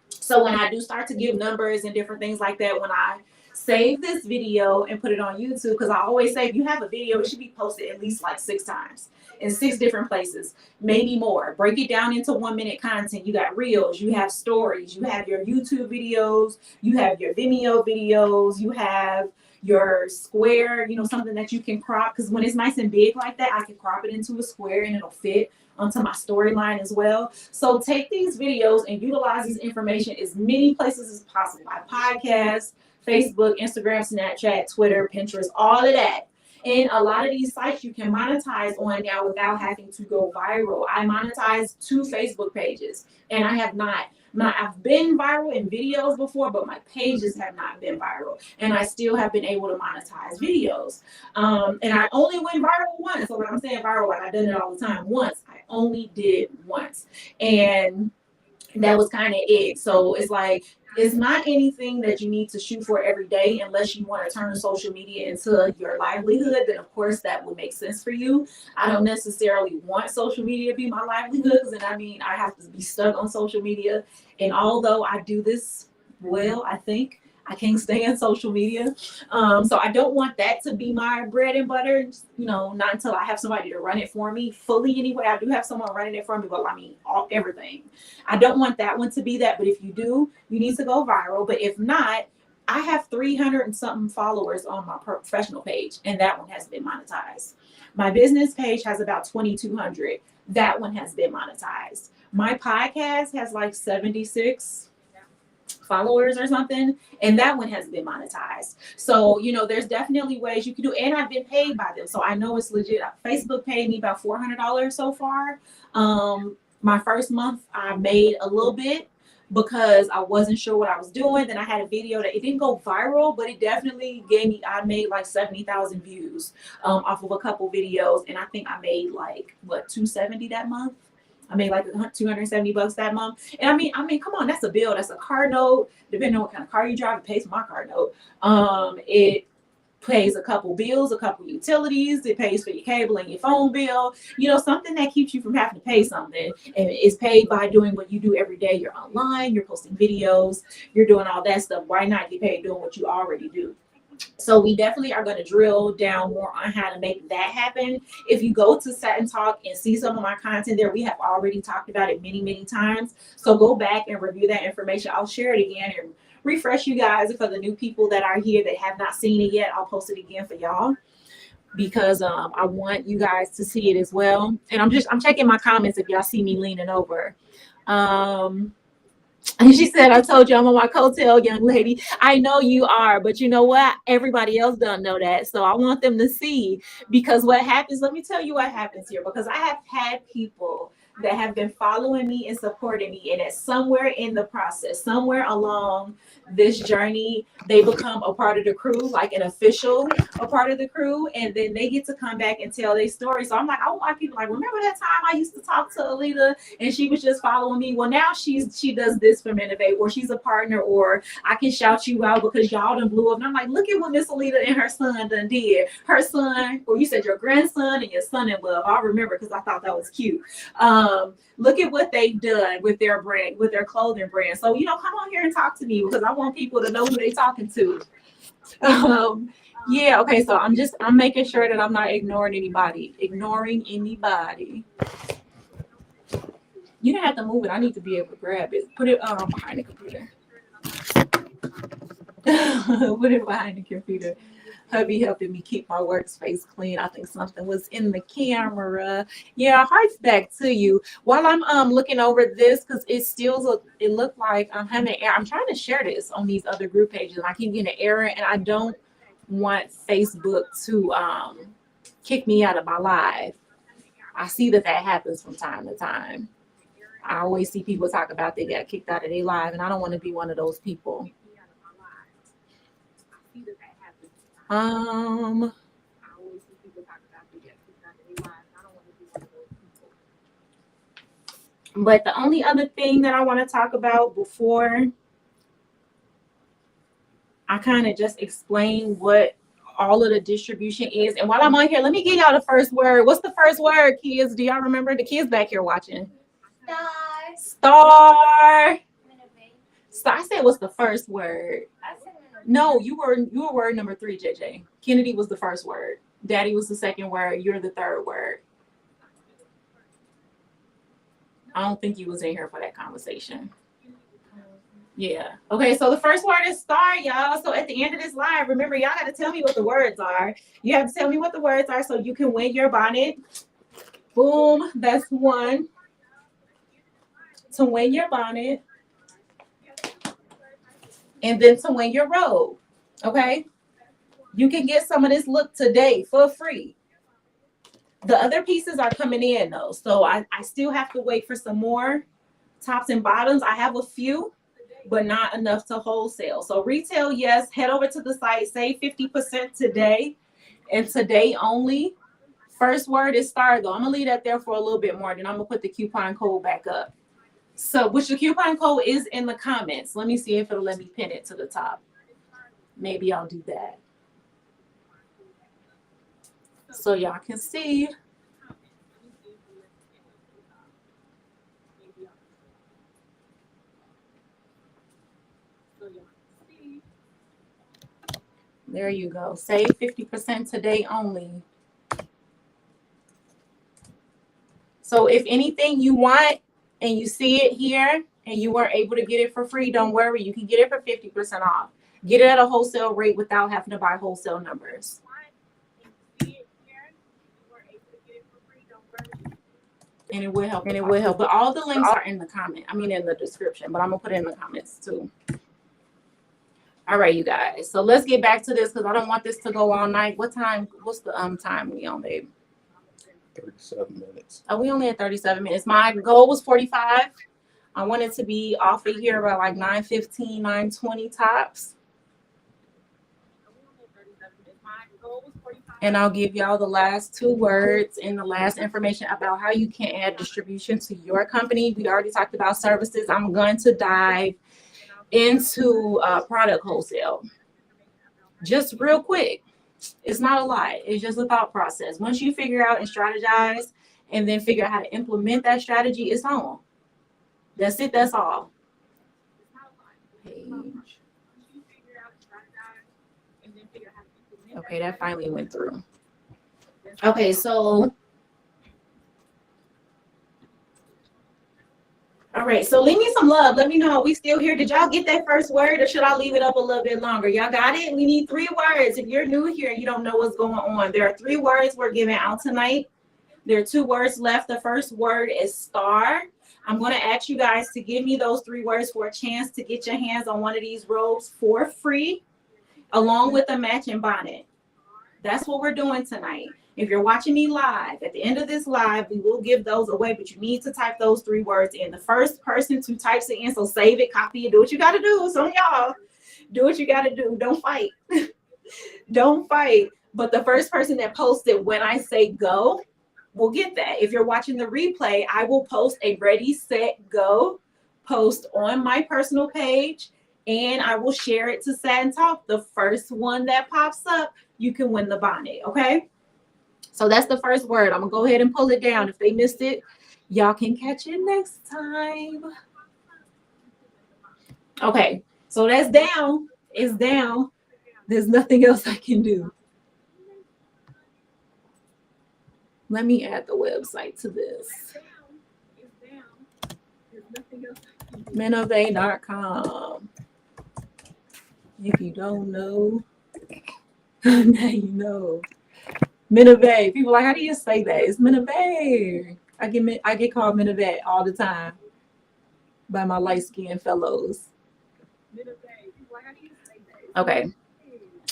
So when I do start to give numbers and different things like that, when I save this video and put it on YouTube, because I always say if you have a video, it should be posted at least like 6 times in 6 different places, maybe more. Break it down into 1-minute content. You got reels, you have stories, you have your YouTube videos, you have your Vimeo videos, you have your square, something that you can crop, because when it's nice and big like that, I can crop it into a square and it'll fit onto my storyline as well. So take these videos and utilize this information as many places as possible. My podcast, Facebook, Instagram, Snapchat, Twitter, Pinterest, all of that. And a lot of these sites you can monetize on now without having to go viral. I monetize 2 Facebook pages, and I have not. I've been viral in videos before, but my pages have not been viral, and I still have been able to monetize videos. And I only went viral once. So when I'm saying viral, like I've done it all the time. Once. I only did once, and that was kind of it. So it's like, it's not anything that you need to shoot for every day unless you want to turn social media into your livelihood. Then of course that would make sense for you. I don't necessarily want social media to be my livelihood, because then I have to be stuck on social media. And although I do this well, I think I can't stand social media. So I don't want that to be my bread and butter, not until I have somebody to run it for me fully anyway. I do have someone running it for me, but everything. I don't want that one to be that, but if you do, you need to go viral. But if not, I have 300 and something followers on my professional page, and that one has been monetized. My business page has about 2,200. That one has been monetized. My podcast has like 76 followers or something, and that one has been monetized. So there's definitely ways you can do, and I've been paid by them, so I know it's legit. Facebook paid me about $400 so far. My first month I made a little bit because I wasn't sure what I was doing. Then I had a video that it didn't go viral, but it definitely I made like 70,000 views off of a couple videos, and I think I made like $270 that month. I made like $270 that month. And I mean, come on, that's a bill. That's a car note. Depending on what kind of car you drive, it pays my car note. It pays a couple bills, a couple utilities. It pays for your cable and your phone bill. Something that keeps you from having to pay something. And it's paid by doing what you do every day. You're online, you're posting videos, you're doing all that stuff. Why not get paid doing what you already do? So we definitely are going to drill down more on how to make that happen. If you go to Set and Talk and see some of my content there, we have already talked about it many, many times. So go back and review that information. I'll share it again and refresh you guys. For the new people that are here that have not seen it yet, I'll post it again for y'all, because I want you guys to see it as well. And I'm checking my comments if y'all see me leaning over. And she said, I told you I'm on my coattail, young lady. I know you are, but you know what? Everybody else don't know that. So I want them to see, because what happens, let me tell you what happens here, because I have had people that have been following me and supporting me. And at somewhere in the process, somewhere along this journey, they become a part of the crew, like an official, a part of the crew. And then they get to come back and tell their story. So I'm like, I want people like, remember that time I used to talk to Alita and she was just following me? Well, now she does this for Innovate, or she's a partner, or I can shout you out because y'all done blew up. And I'm like, look at what Miss Alita and her son done did. Her son, or you said your grandson and your son-in-law. I remember because I thought that was cute. Look at what they've done with their brand, with their clothing brand. So, come on here and talk to me because I want people to know who they're talking to. Yeah, okay, so I'm making sure that I'm not ignoring anybody. You don't have to move it. I need to be able to grab it. Put it behind the computer. Put it behind the computer. Hubby helping me keep my workspace clean. I think something was in the camera. Yeah, hearts back to you. While I'm looking over this, because it looked like I'm having an error. I'm trying to share this on these other group pages, and I keep getting an error, and I don't want Facebook to kick me out of my live. I see that happens from time to time. I always see people talk about they got kicked out of their live, and I don't want to be one of those people. But the only other thing that I want to talk about before I kind of just explain what all of the distribution is. And while I'm on here, let me give y'all the first word. What's the first word, kids? Do y'all remember? The kids back here watching. Star. So I said, what's the first word? No, you were word number 3, JJ. Kennedy was the first word. Daddy was the second word. You're the third word. I don't think you was in here for that conversation. Yeah. Okay, so the first word is star, y'all. So at the end of this live, remember, y'all got to tell me what the words are. You have to tell me what the words are so you can win your bonnet. Boom. That's one. To win your bonnet. And then to win your robe. Okay? You can get some of this look today for free. The other pieces are coming in, though. So I still have to wait for some more tops and bottoms. I have a few, but not enough to wholesale. So retail, yes. Head over to the site. Save 50% today. And today only. First word is star, though. I'm going to leave that there for a little bit more. Then I'm going to put the coupon code back up. So, which the coupon code is in the comments. Let me see if it'll let me pin it to the top. Maybe I'll do that. So y'all can see. There you go. Save 50% today only. So if anything you want and you see it here and you weren't able to get it for free, don't worry. You can get it for 50% off. Get it at a wholesale rate without having to buy wholesale numbers. And it will help. But all the links are in the comment. In the description. But I'm going to put it in the comments too. All right, you guys. So let's get back to this because I don't want this to go all night. What time? What's the time we on, babe? 37 minutes. Oh, we only had 37 minutes. My goal was 45. I wanted to be off of here by like 9:15, 9:20 tops. And I'll give y'all the last 2 words and the last information about how you can add distribution to your company. We already talked about services. I'm going to dive into product wholesale. Just real quick. It's not a lot. It's just a thought process. Once you figure out and strategize and then figure out how to implement that strategy, it's on. That's it. That's all. Page. Okay, that finally went through. Okay, so. All right, so leave me some love. Let me know. Are we still here? Did y'all get that first word or should I leave it up a little bit longer? Y'all got it? We need 3 words. If you're new here and you don't know what's going on, there are 3 words we're giving out tonight. There are 2 words left. The first word is star. I'm going to ask you guys to give me those 3 words for a chance to get your hands on one of these robes for free, along with a matching bonnet. That's what we're doing tonight. If you're watching me live, at the end of this live, we will give those away, but you need to type those 3 words in. The first person who types it in, so save it, copy it, do what you got to do. Some of y'all, do what you got to do. Don't fight. Don't fight. But the first person that posted when I say go will get that. If you're watching the replay, I will post a ready, set, go post on my personal page, and I will share it to Satin Talk. The first one that pops up, you can win the bonnet, okay? So that's the first word. I'm gonna go ahead and pull it down. If they missed it, y'all can catch it next time. Okay, so that's down. It's down. There's nothing else I can do. Let me add the website to this. Minnovate.com. If you don't know, now you know. Minnovate. People are like, how do you say that? It's Minnovate. I get called Minnovate all the time by my light-skinned fellows. Okay.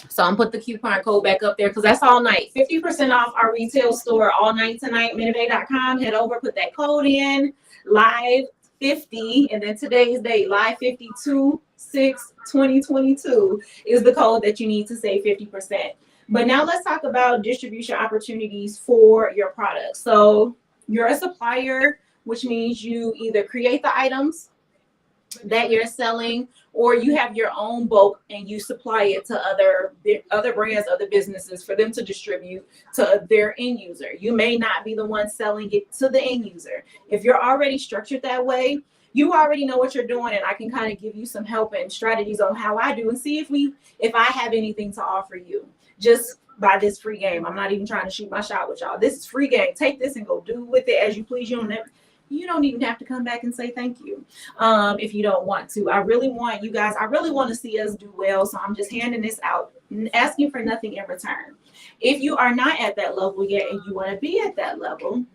So I'm put the coupon code back up there because that's all night. 50% off our retail store all night tonight. Minnovate.com. Head over, put that code in. Live 50, and then today's date, live 52/6/2022 is the code that you need to save 50%. But now let's talk about distribution opportunities for your products. So you're a supplier, which means you either create the items that you're selling, or you have your own bulk and you supply it to other brands, other businesses for them to distribute to their end user. You may not be the one selling it to the end user. If you're already structured that way, you already know what you're doing, and I can kind of give you some help and strategies on how I do, and see if I have anything to offer you just by this free game. I'm not even trying to shoot my shot with y'all. This is free game. Take this and go do with it as you please. You don't even have to come back and say thank you if you don't want to. I really want you guys, I really want to see us do well. So I'm just handing this out, asking for nothing in return. If you are not at that level yet and you want to be at that level,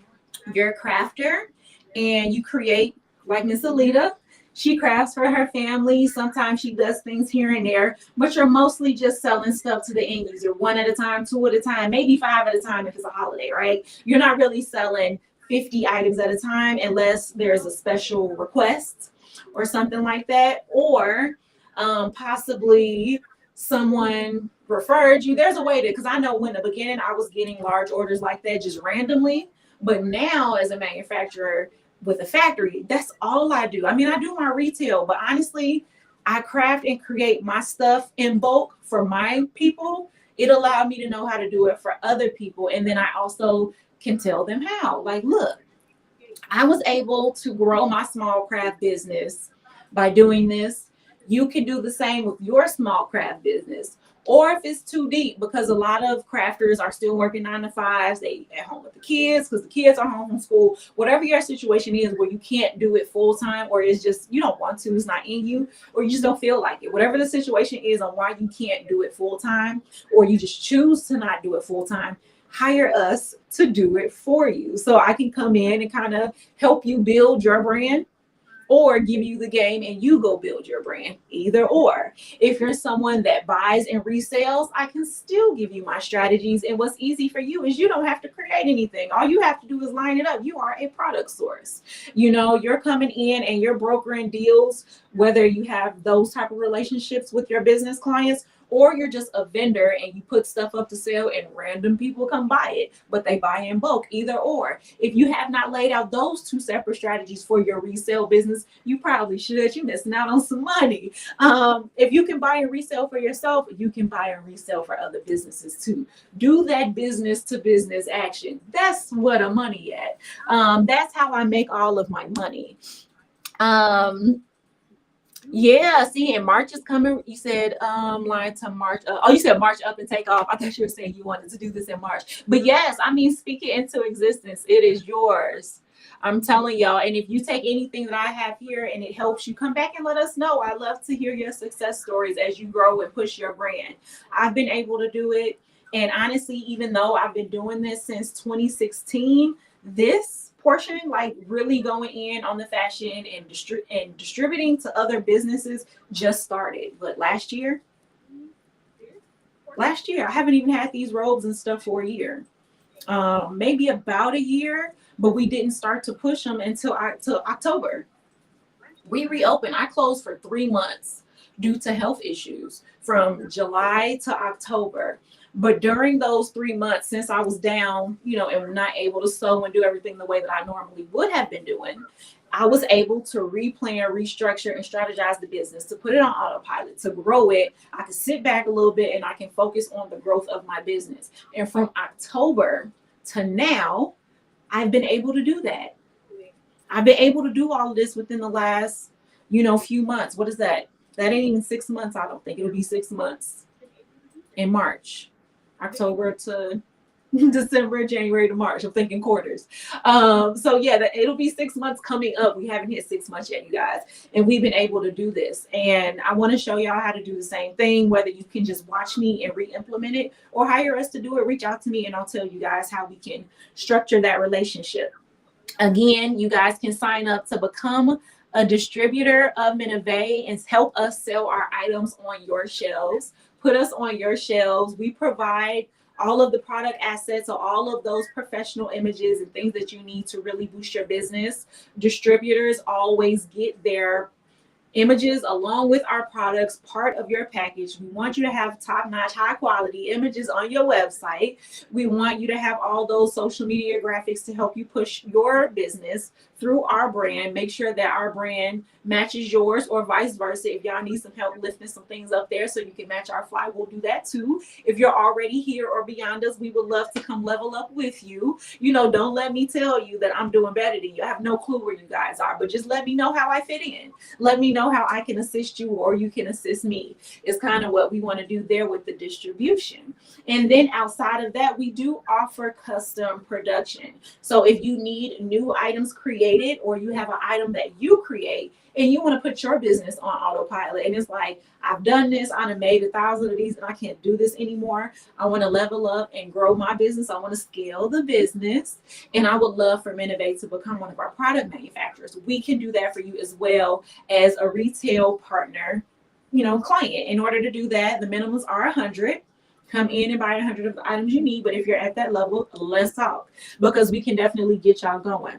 you're a crafter and you create like Miss Alita. She crafts for her family. Sometimes she does things here and there, but you're mostly just selling stuff to the end user, 1 at a time, 2 at a time, maybe 5 at a time if it's a holiday, right? You're not really selling 50 items at a time unless there's a special request or something like that, or possibly someone referred you. There's a way to, because I know when the beginning I was getting large orders like that just randomly, but now as a manufacturer with a factory, that's all I do. I mean, I do my retail, but honestly, I craft and create my stuff in bulk for my people. It allowed me to know how to do it for other people, and then I also can tell them how. Like, look, I was able to grow my small craft business by doing this. You can do the same with your small craft business. Or if it's too deep, because a lot of crafters are still working 9 to 5s, they at home with the kids because the kids are home from school. Whatever your situation is where you can't do it full time, or it's just you don't want to, it's not in you, or you just don't feel like it. Whatever the situation is on why you can't do it full time, or you just choose to not do it full time, hire us to do it for you. So I can come in and kind of help you build your brand, or give you the game and you go build your brand. Either or. If you're someone that buys and resells, I can still give you my strategies. And what's easy for you is you don't have to create anything. All you have to do is line it up. You are a product source. You know, you're coming in and you're brokering deals, whether you have those type of relationships with your business clients, or you're just a vendor and you put stuff up to sale and random people come buy it, but they buy in bulk. Either or. If you have not laid out those 2 separate strategies for your resale business, you probably should. You're missing out on some money. If you can buy and resell for yourself, you can buy and resell for other businesses too. Do that business to business action. That's what a money at. That's how I make all of my money. Yeah, see, and March is coming. You said line to March. You said March up and take off. I thought you were saying you wanted to do this in March. But yes, I mean, speak it into existence. It is yours. I'm telling y'all. And if you take anything that I have here and it helps you, come back and let us know. I love to hear your success stories as you grow and push your brand. I've been able to do it. And honestly, even though I've been doing this since 2016, this portion, like really going in on the fashion and distributing to other businesses, just started. But last year, I haven't even had these robes and stuff for a year. maybe about a year, but we didn't start to push them until October. We reopened. I closed for 3 months due to health issues from July to October. But during those 3 months, since I was down, and not able to sew and do everything the way that I normally would have been doing, I was able to replan, restructure, and strategize the business to put it on autopilot, to grow it. I can sit back a little bit and I can focus on the growth of my business. And from October to now, I've been able to do that. I've been able to do all of this within the last, few months. What is that? That ain't even 6 months. I don't think it'll be 6 months in March, October to December, January to March. I'm thinking quarters. So yeah, it'll be 6 months coming up. We haven't hit 6 months yet, you guys, and we've been able to do this. And I want to show y'all how to do the same thing. Whether you can just watch me and re-implement it, or hire us to do it, reach out to me, and I'll tell you guys how we can structure that relationship. Again, you guys can sign up to become a distributor of Minivay and help us sell our items on your shelves. Put us on your shelves. We provide all of the product assets, or all of those professional images and things that you need to really boost your business. Distributors always get their images along with our products part of your package. We want you to have top-notch, high-quality images on your website. We want you to have all those social media graphics to help you push your business through our brand. Make sure that our brand matches yours, or vice versa. If y'all need some help lifting some things up there so you can match our fly, we'll do that too. If you're already here or beyond us, we would love to come level up with you. Don't let me tell you that I'm doing better than you. I have no clue where you guys are, but just let me know how I fit in. Let me know how I can assist you, or you can assist me. It's kind of what we want to do there with the distribution. And then outside of that, we do offer custom production. So if you need new items created, or you have an item that you create and you want to put your business on autopilot, and it's like, I've done this, I've made 1,000 of these and I can't do this anymore. I want to level up and grow my business. I want to scale the business, and I would love for Minivay to become one of our product manufacturers. We can do that for you as well as a retail partner, client. In order to do that, the minimums are 100. Come in and buy 100 of the items you need. But if you're at that level, let's talk, because we can definitely get y'all going.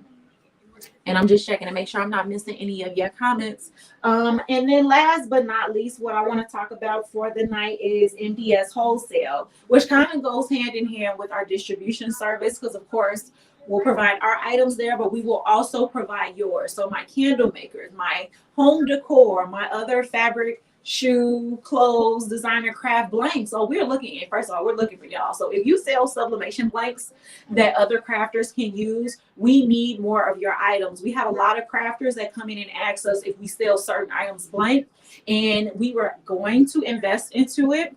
And I'm just checking to make sure I'm not missing any of your comments. And then last but not least, what I want to talk about for the night is MDS Wholesale, which kind of goes hand in hand with our distribution service, because of course we'll provide our items there, but we will also provide yours. So my candle makers, my home decor, my other fabric, shoe, clothes, designer craft blanks. So we're looking at, first of all, we're looking for y'all. So if you sell sublimation blanks that other crafters can use, we need more of your items. We have a lot of crafters that come in and ask us if we sell certain items blank, and we were going to invest into it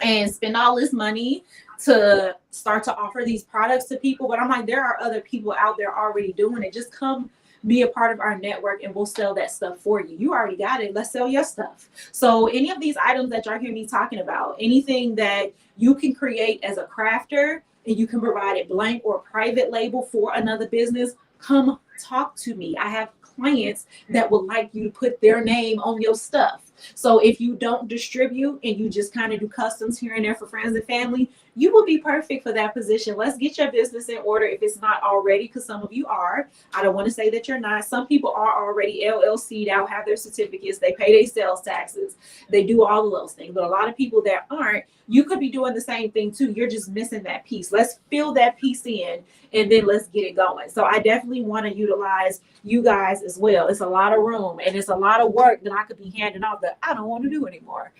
and spend all this money to start to offer these products to people. But I'm like, there are other people out there already doing it. Just come be a part of our network and we'll sell that stuff for you. You already got it. Let's sell your stuff. So any of these items that y'all hear me talking about, anything that you can create as a crafter and you can provide it blank or private label for another business, come talk to me. I have clients that would like you to put their name on your stuff. So if you don't distribute and you just kind of do customs here and there for friends and family, you will be perfect for that position. Let's get your business in order if it's not already, because some of you are. I don't want to say that you're not. Some people are already LLC'd out, have their certificates, they pay their sales taxes, they do all of those things. But a lot of people that aren't, you could be doing the same thing too. You're just missing that piece. Let's fill that piece in and then let's get it going. So I definitely want to utilize you guys as well. It's a lot of room and it's a lot of work that I could be handing off that I don't want to do anymore.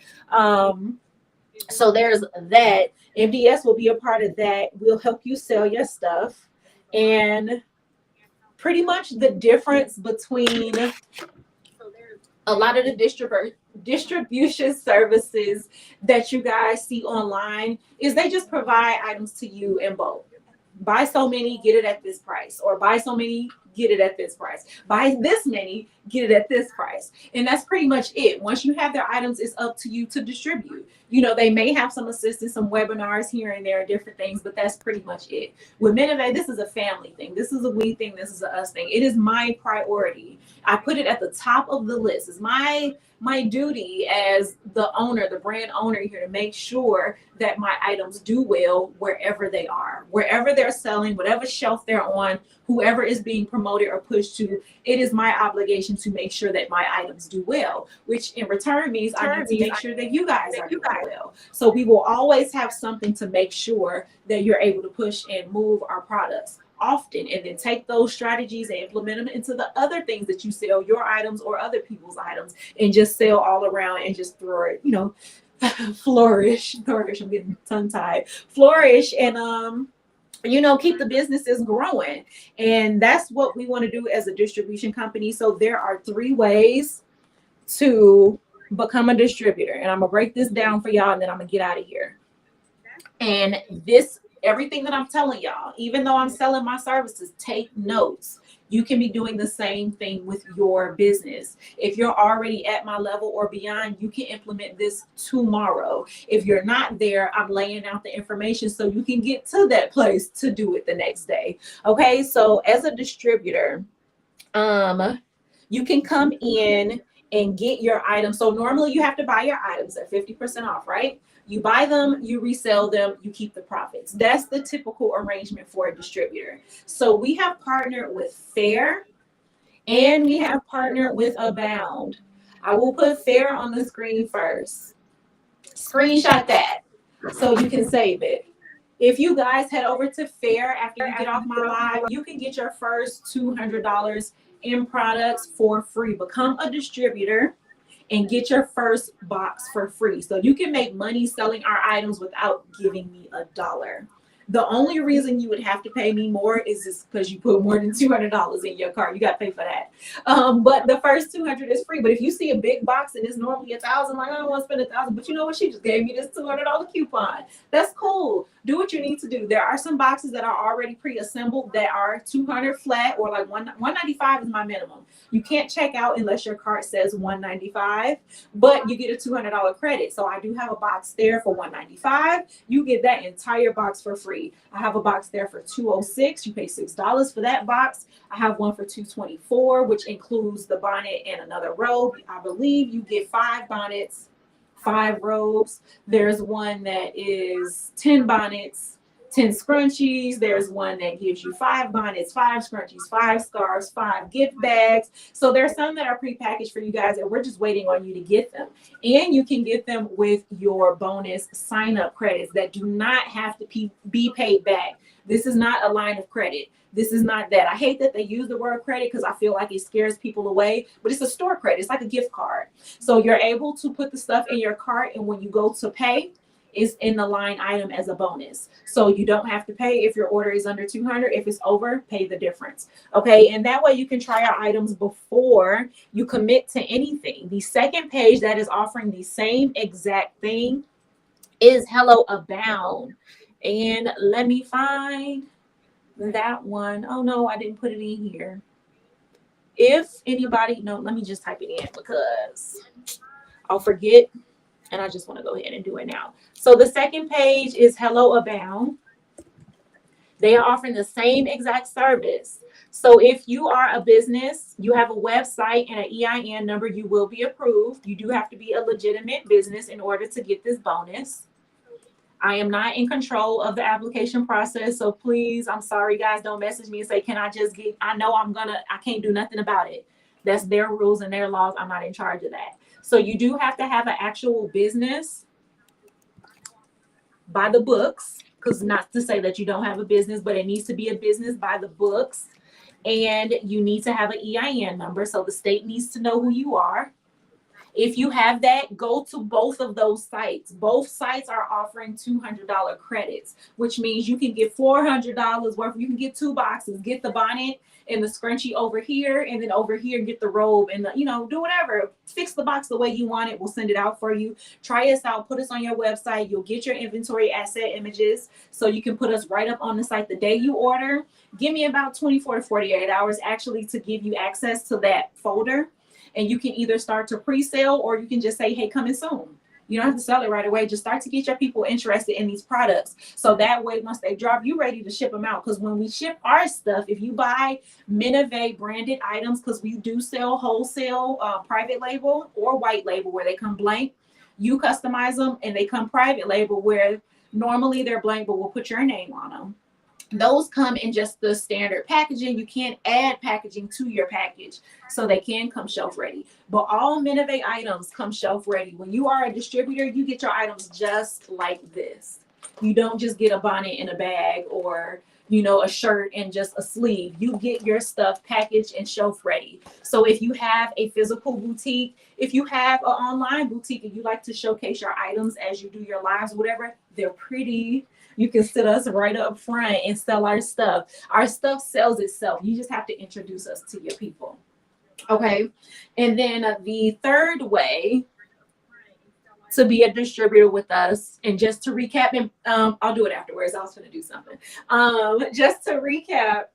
So there's that. MDS will be a part of that. We'll help you sell your stuff. And pretty much the difference between a lot of the distribution services that you guys see online is they just provide items to you in bulk. Buy so many, get it at this price, or buy so many, get it at this price. Buy this many, get it at this price. And that's pretty much it. Once you have their items, it's up to you to distribute. You know, they may have some assistance, some webinars here and there, different things, but that's pretty much it. With Minivate, this is a family thing. This is a we thing. This is a us thing. It is my priority. I put it at the top of the list. It's my duty as the owner, the brand owner here, to make sure that my items do well wherever they are, wherever they're selling, whatever shelf they're on, whoever is being promoted or pushed to. It is my obligation to make sure that my items do well, which in return means I need to make sure that you guys are doing well. So we will always have something to make sure that you're able to push and move our products often, and then take those strategies and implement them into the other things that you sell, your items or other people's items, and just sell all around and just throw it, you know, flourish. I'm getting tongue tied. Flourish and you know, keep the businesses growing. And that's what we want to do as a distribution company. So there are 3 ways to become a distributor, and I'm gonna break this down for y'all, and then I'm gonna get out of here. And this, everything that I'm telling y'all, even though I'm selling my services, take notes. You can be doing the same thing with your business. If you're already at my level or beyond, you can implement this tomorrow. If you're not there, I'm laying out the information so you can get to that place to do it the next day. Okay, so as a distributor, you can come in and get your items. So normally you have to buy your items at 50% off, right? You buy them, you resell them, you keep the profits. That's the typical arrangement for a distributor. So we have partnered with Fair, and we have partnered with Abound. I will put Fair on the screen first. Screenshot that so you can save it. If you guys head over to Fair after you get off my live, you can get your first $200 in products for free. Become a distributor and get your first box for free. So you can make money selling our items without giving me $1. The only reason you would have to pay me more is just because you put more than $200 in your cart. You got to pay for that. But the first $200 is free. But if you see a big box and it's normally $1,000, like I don't want to spend $1,000, but you know what? She just gave me this $200 coupon. That's cool. Do what you need to do. There are some boxes that are already pre-assembled that are $200 flat, or like $195 is my minimum. You can't check out unless your cart says $195, but you get a $200 credit. So I do have a box there for $195. You get that entire box for free. I have a box there for $206. You pay $6 for that box. I have one for $224, which includes the bonnet and another robe. I believe you get 5 bonnets, 5 robes. There's one that is 10 bonnets, 10 scrunchies. There's one that gives you 5 bonnets, 5 scrunchies, 5 scarves, 5 gift bags. So there's some that are prepackaged for you guys, and we're just waiting on you to get them. And you can get them with your bonus sign-up credits that do not have to be paid back. This is not a line of credit. This is not that. I hate that they use the word credit because I feel like it scares people away, but it's a store credit. It's like a gift card. So you're able to put the stuff in your cart, and when you go to pay, it's in the line item as a bonus. So you don't have to pay if your order is under $200. If it's over, pay the difference. Okay, and that way you can try our items before you commit to anything. The second page that is offering the same exact thing is Hello Abound. And let me find that one. Oh no, I didn't put it in here. If anybody, no, let me just type it in because I'll forget, and I just want to go ahead and do it now. So the second page is Hello Abound. They are offering the same exact service. So if you are a business, you have a website and an EIN number, you will be approved. You do have to be a legitimate business in order to get this bonus. I am not in control of the application process. So please, I'm sorry, guys, don't message me and say, can I just get, I know I can't do nothing about it. That's their rules and their laws. I'm not in charge of that. So you do have to have an actual business by the books, because not to say that you don't have a business, but it needs to be a business by the books. And you need to have an EIN number. So the state needs to know who you are. If you have that, go to both of those sites. Both sites are offering $200 credits, which means you can get $400 worth. You can get 2 boxes, get the bonnet and the scrunchie over here, and then over here get the robe and the, do whatever. Fix the box the way you want it. We'll send it out for you. Try us out. Put us on your website. You'll get your inventory asset images, so you can put us right up on the site the day you order. Give me about 24 to 48 hours actually to give you access to that folder. And you can either start to pre-sale, or you can just say, hey, coming soon. You don't have to sell it right away. Just start to get your people interested in these products. So that way, once they drop, you're ready to ship them out. Because when we ship our stuff, if you buy Minivate branded items, because we do sell wholesale, private label or white label where they come blank, you customize them, and they come private label where normally they're blank, but we'll put your name on them. Those come in just the standard packaging. You can't add packaging to your package, so they can come shelf ready. But all Minivate items come shelf ready. When you are a distributor, you get your items just like this. You don't just get a bonnet in a bag, or a shirt and just a sleeve. You get your stuff packaged and shelf ready. So if you have a physical boutique, if you have an online boutique and you like to showcase your items as you do your lives, whatever, they're pretty. You can sit us right up front and sell our stuff. Our stuff sells itself. You just have to introduce us to your people. Okay. And then the third way to be a distributor with us, and just to recap, and I'll do it afterwards. I was going to do something. Just to recap,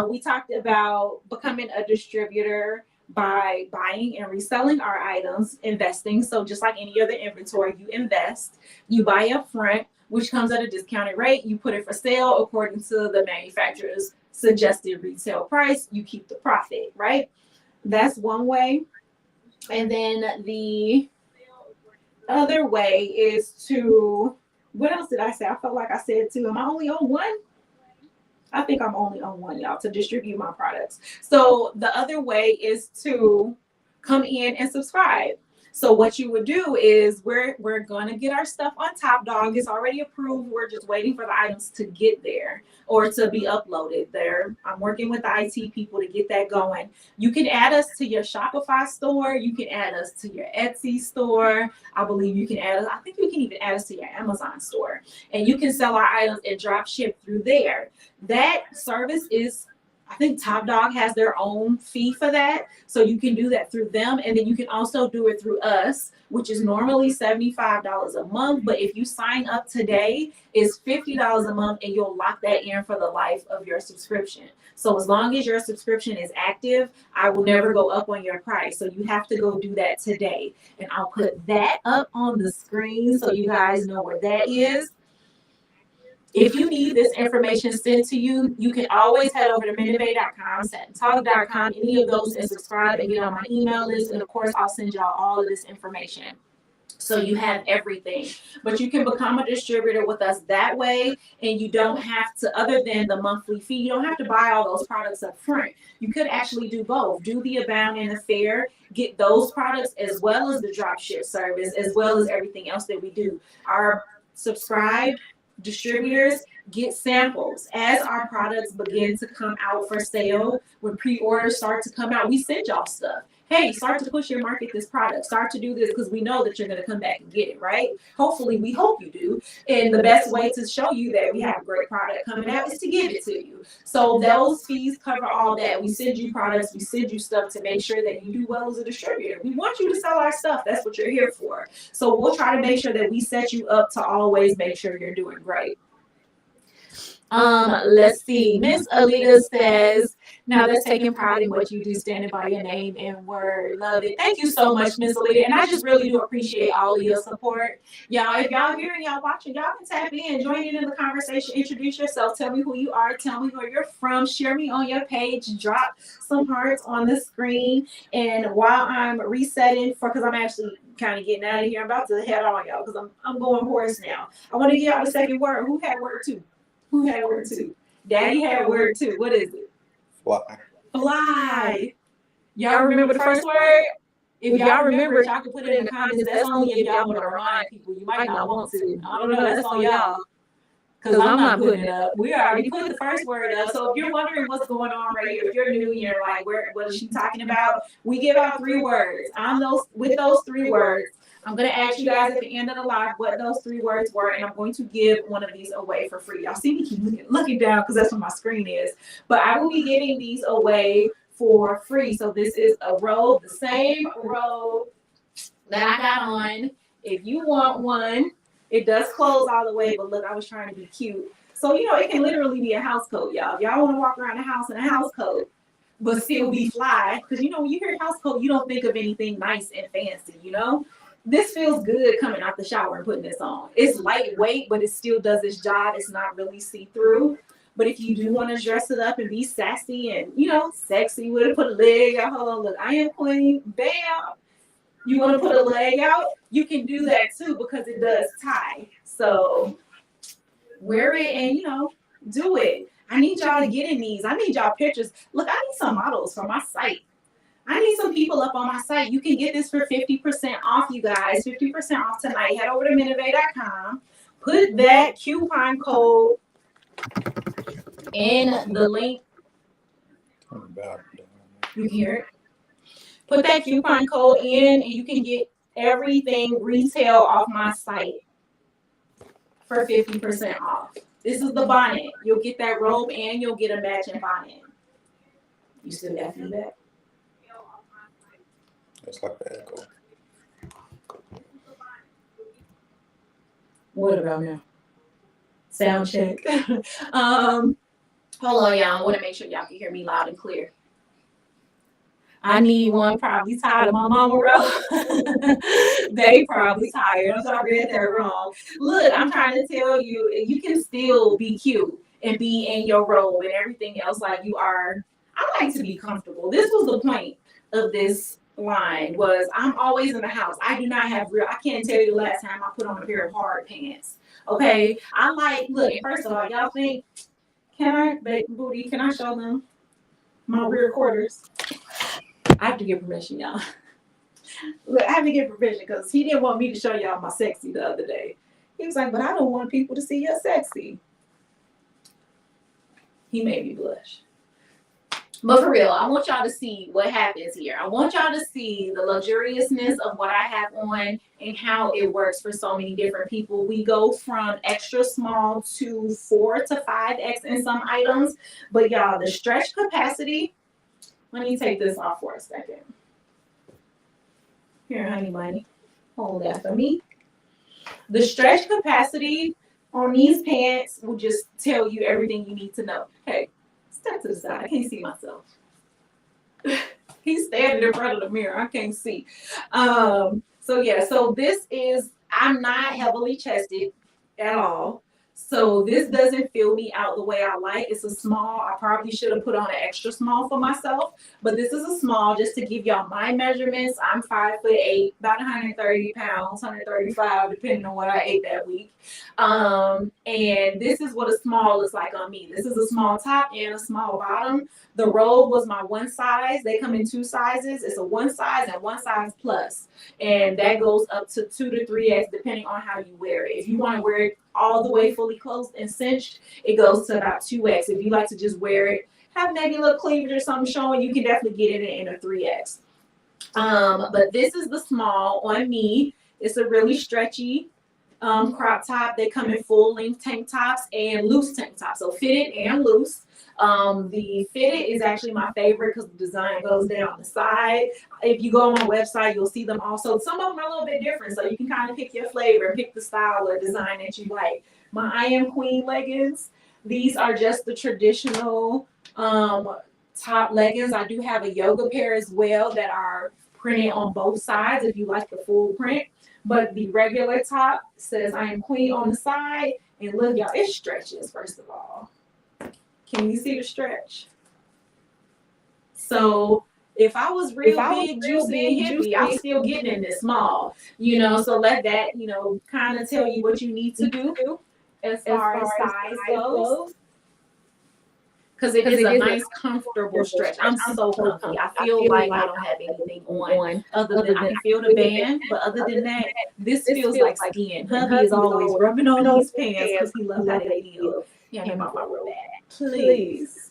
we talked about becoming a distributor by buying and reselling our items, investing. So just like any other inventory, you invest, you buy up front, which comes at a discounted rate. You put it for sale according to the manufacturer's suggested retail price. You keep the profit, right? That's one way. And then the other way is to, what else did I say? I felt like I said two. Am I only on one? I think I'm only on one, y'all, to distribute my products. So the other way is to come in and subscribe. So what you would do is we're going to get our stuff on Top Dog. It's already approved. We're just waiting for the items to get there or to be uploaded there. I'm working with the IT people to get that going. You can add us to your Shopify store. You can add us to your Etsy store. I believe you can add us. I think you can even add us to your Amazon store. And you can sell our items and drop ship through there. That service is, I think Top Dog has their own fee for that. So you can do that through them. And then you can also do it through us, which is normally $75 a month. But if you sign up today, it's $50 a month, and you'll lock that in for the life of your subscription. So as long as your subscription is active, I will never go up on your price. So you have to go do that today. And I'll put that up on the screen so you guys know where that is. If you need this information sent to you, you can always head over to minivate.com, sattalk.com, any of those, and subscribe and get on my email list. And of course, I'll send y'all all of this information, so you have everything. But you can become a distributor with us that way, and you don't have to, other than the monthly fee, you don't have to buy all those products up front. You could actually do both. Do the Abound and the Fair, get those products as well as the drop ship service, as well as everything else that we do. Our subscribed distributors get samples as our products begin to come out for sale. When pre-orders start to come out, we send y'all stuff. Hey, start to push and market this product. Start to do this, because we know that you're going to come back and get it, right? Hopefully, we hope you do. And the best way to show you that we have a great product coming out is to give it to you. So those fees cover all that. We send you products. We send you stuff to make sure that you do well as a distributor. We want you to sell our stuff. That's what you're here for. So we'll try to make sure that we set you up to always make sure you're doing great. Let's see. Miss Alita says, now that's taking pride in what you do, standing by your name and word. Love it. Thank you so much, Miss Alita. And I just really do appreciate all of your support. Y'all, if y'all here and y'all watching, y'all can tap in, join in the conversation, introduce yourself, tell me who you are, tell me where you're from, share me on your page, drop some hearts on the screen. And while I'm resetting because I'm actually kind of getting out of here, I'm about to head on, y'all, because I'm going hoarse now. I want to give y'all the second word. Who had word two? Who had word two? Daddy had word two. What is it? Fly. Fly. Y'all remember the first word? If y'all remember it, y'all can put it in the comments. That's only if y'all want to remind people. You might not want to. I don't know. That's on y'all. because I'm not putting it up. We already put the first word up. So if you're wondering what's going on right here, if you're new and you're like, what is she talking about? We give out 3 words. With those 3 words, I'm going to ask you guys at the end of the live what those 3 words were, and I'm going to give one of these away for free. Y'all see me keep looking down because that's what my screen is. But I will be giving these away for free. So this is a robe, the same robe that I got on. If you want one, it does close all the way, but look, I was trying to be cute. So, it can literally be a house coat, y'all. If y'all want to walk around the house in a house coat, but still be fly, because, when you hear house coat, you don't think of anything nice and fancy, This feels good coming out the shower and putting this on. It's lightweight, but it still does its job. It's not really see-through. But if you do want to dress it up and be sassy and, sexy with it, put a leg out. Hold on, look, I am queen. Bam. You want to put a leg out? You can do that too because it does tie. So wear it and, do it. I need y'all to get in these. I need y'all pictures. Look, I need some models for my site. I need some people up on my site. You can get this for 50% off, you guys. 50% off tonight. Head over to minivay.com. Put that coupon code in the link. You hear it? Put that coupon code in and you can get everything retail off my site for 50% off. This is the bonnet. You'll get that robe and you'll get a matching bonnet. You still got feedback? That's like the echo. What about now? Sound check. Hold on, y'all. I want to make sure y'all can hear me loud and clear. I need one probably tired of my mama robe. They probably tired. I read that wrong. Look, I'm trying to tell you, you can still be cute and be in your robe and everything else like you are. I like to be comfortable. This was the point of this line was I'm always in the house. I do not have I can't tell you the last time I put on a pair of hard pants. Okay. Look, first of all, y'all think, can I show them my rear quarters? I have to get permission, y'all. Look, I have to get permission because he didn't want me to show y'all my sexy the other day. He was like, but I don't want people to see your sexy. He made me blush. But for real, I want y'all to see what happens here. I want y'all to see the luxuriousness of what I have on and how it works for so many different people. We go from extra small to 4 to 5X in some items. But y'all, the stretch capacity, let me take this off for a second. Here, honey bunny, hold that for me. The stretch capacity on these pants will just tell you everything you need to know. Hey. Step to the side. I can't see myself. He's standing in front of the mirror. I can't see. So this is, I'm not heavily chested at all. So this doesn't fill me out the way I like. It's a small. I probably should have put on an extra small for myself, but this is a small just to give y'all my measurements. I'm 5'8", about 130 pounds, 135, depending on what I ate that week. And this is what a small looks like on me. This is a small top and a small bottom. The robe was my one size. They come in 2 sizes. It's a 1 size and 1 size plus. And that goes up to 2 to 3X depending on how you wear it. If you want to wear it all the way fully closed and cinched, it goes to about 2X. If you like to just wear it, have maybe a little cleavage or something showing, you can definitely get it in a 3X. But this is the small on me. It's a really stretchy crop top. They come in full length tank tops and loose tank tops. So fitted and loose. The fitted is actually my favorite because the design goes down the side. If you go on my website, you'll see them also. Some of them are a little bit different, so you can kind of pick your flavor, pick the style or design that you like. My I Am Queen leggings, these are just the traditional top leggings. I do have a yoga pair as well that are printed on both sides if you like the full print. But the regular top says I Am Queen on the side. And look, y'all, it stretches, first of all. Can you see the stretch? So if I was real big, juicy, and hippie, I'm still getting in this small. So let that, kind of tell you what you need to do as far as size goes. because it is a nice, comfortable stretch. I'm so comfy. I feel like I don't have anything on other than I can feel the band, but other than that, this feels like skin. Hubby is always rubbing on these pants because he loves how they feel. Yeah, him about my real bad. Please.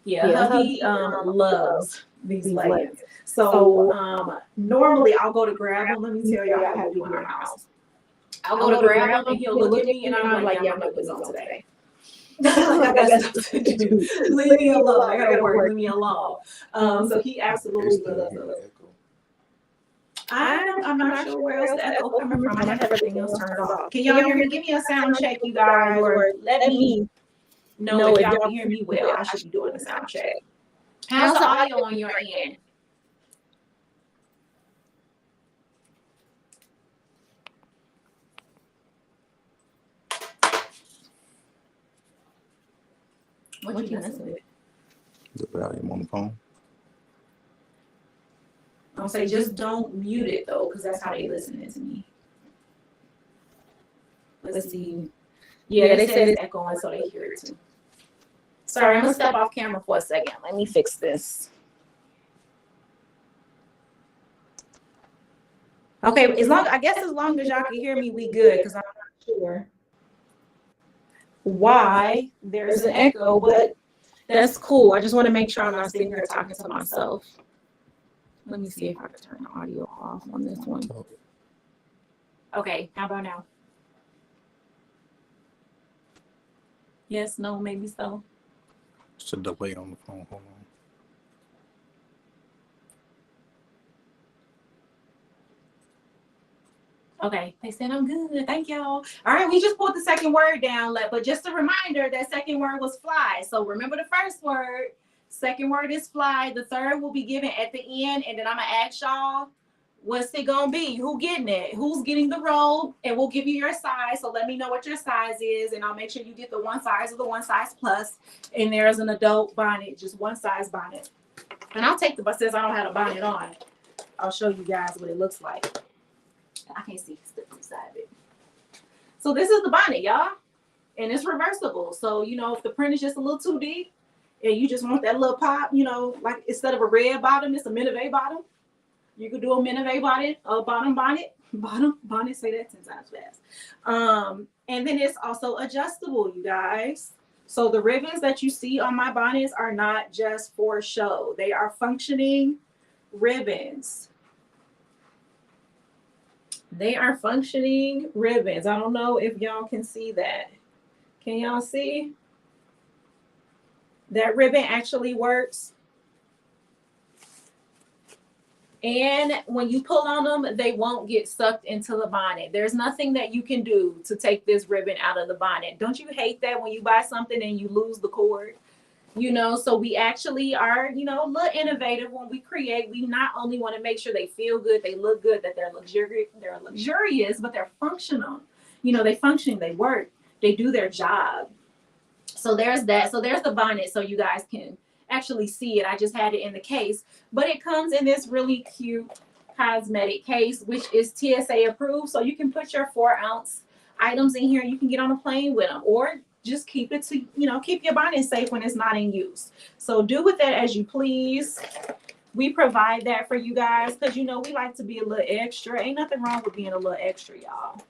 Yeah, hubby loves these leggings. So normally I'll go to grab them. Let me tell y'all how we do in our house. I'll go to grab them and he'll look at me and I'm like, yeah, I'm not putting these on today. Like I got stuff to do. Leave me alone. I gotta work. Leave me alone. So he absolutely loves those. I'm not sure where else the echo coming from. I have everything else turned off. Can y'all hear me? Give me a sound check, you guys, or let me know if y'all can hear me well. I should be doing a sound check. How's the audio on your end? What you messing with? The volume on the phone. I'll say just don't mute it though, because that's how they listening to me. Let's see. Yeah, they said it's echoing, so they hear it too. Sorry, I'm gonna step off camera for a second. Let me fix this. Okay, as long as y'all can hear me, we good, because I'm not sure why there's an echo, but that's cool. I just want to make sure I'm not sitting here talking to myself. Let me see if I can turn the audio off on this one. Okay, how about now? Yes, no, maybe so. It's a delay on the phone. Hold on. Okay, they said I'm good. Thank y'all. All right, we just pulled the second word down, but just a reminder, that second word was fly. So remember the first word. Second word is fly. The third will be given at the end, and then I'm gonna ask y'all, what's it gonna be? Who getting it? Who's getting the role? And we'll give you your size. So let me know what your size is, and I'll make sure you get the one size or the one size plus. And there's an adult bonnet, just one size bonnet. And I'll take the, but since I don't have a bonnet on, I'll show you guys what it looks like. I can't see the side of it. So this is the bonnet, y'all, and it's reversible. So if the print is just a little too deep, and you just want that little pop, like instead of a red bottom, it's a Minave bottom. You could do a Minave bonnet, a bottom bonnet. Say that 10 times fast. And then it's also adjustable, you guys. So the ribbons that you see on my bonnets are not just for show. They are functioning ribbons. They are functioning ribbons. I don't know if y'all can see that. Can y'all see? That ribbon actually works. And when you pull on them, they won't get sucked into the bonnet. There's nothing that you can do to take this ribbon out of the bonnet. Don't you hate that when you buy something and you lose the cord? So we actually are, a little innovative when we create. We not only want to make sure they feel good, they look good, that they're luxurious, but they're functional. They function, they work, they do their job. So there's that. So there's the bonnet, so you guys can actually see it. I just had it in the case, but it comes in this really cute cosmetic case, which is TSA approved. So you can put your 4-ounce items in here. You can get on a plane with them, or just keep it to, keep your bonnet safe when it's not in use. So do with that as you please. We provide that for you guys because, we like to be a little extra. Ain't nothing wrong with being a little extra, y'all.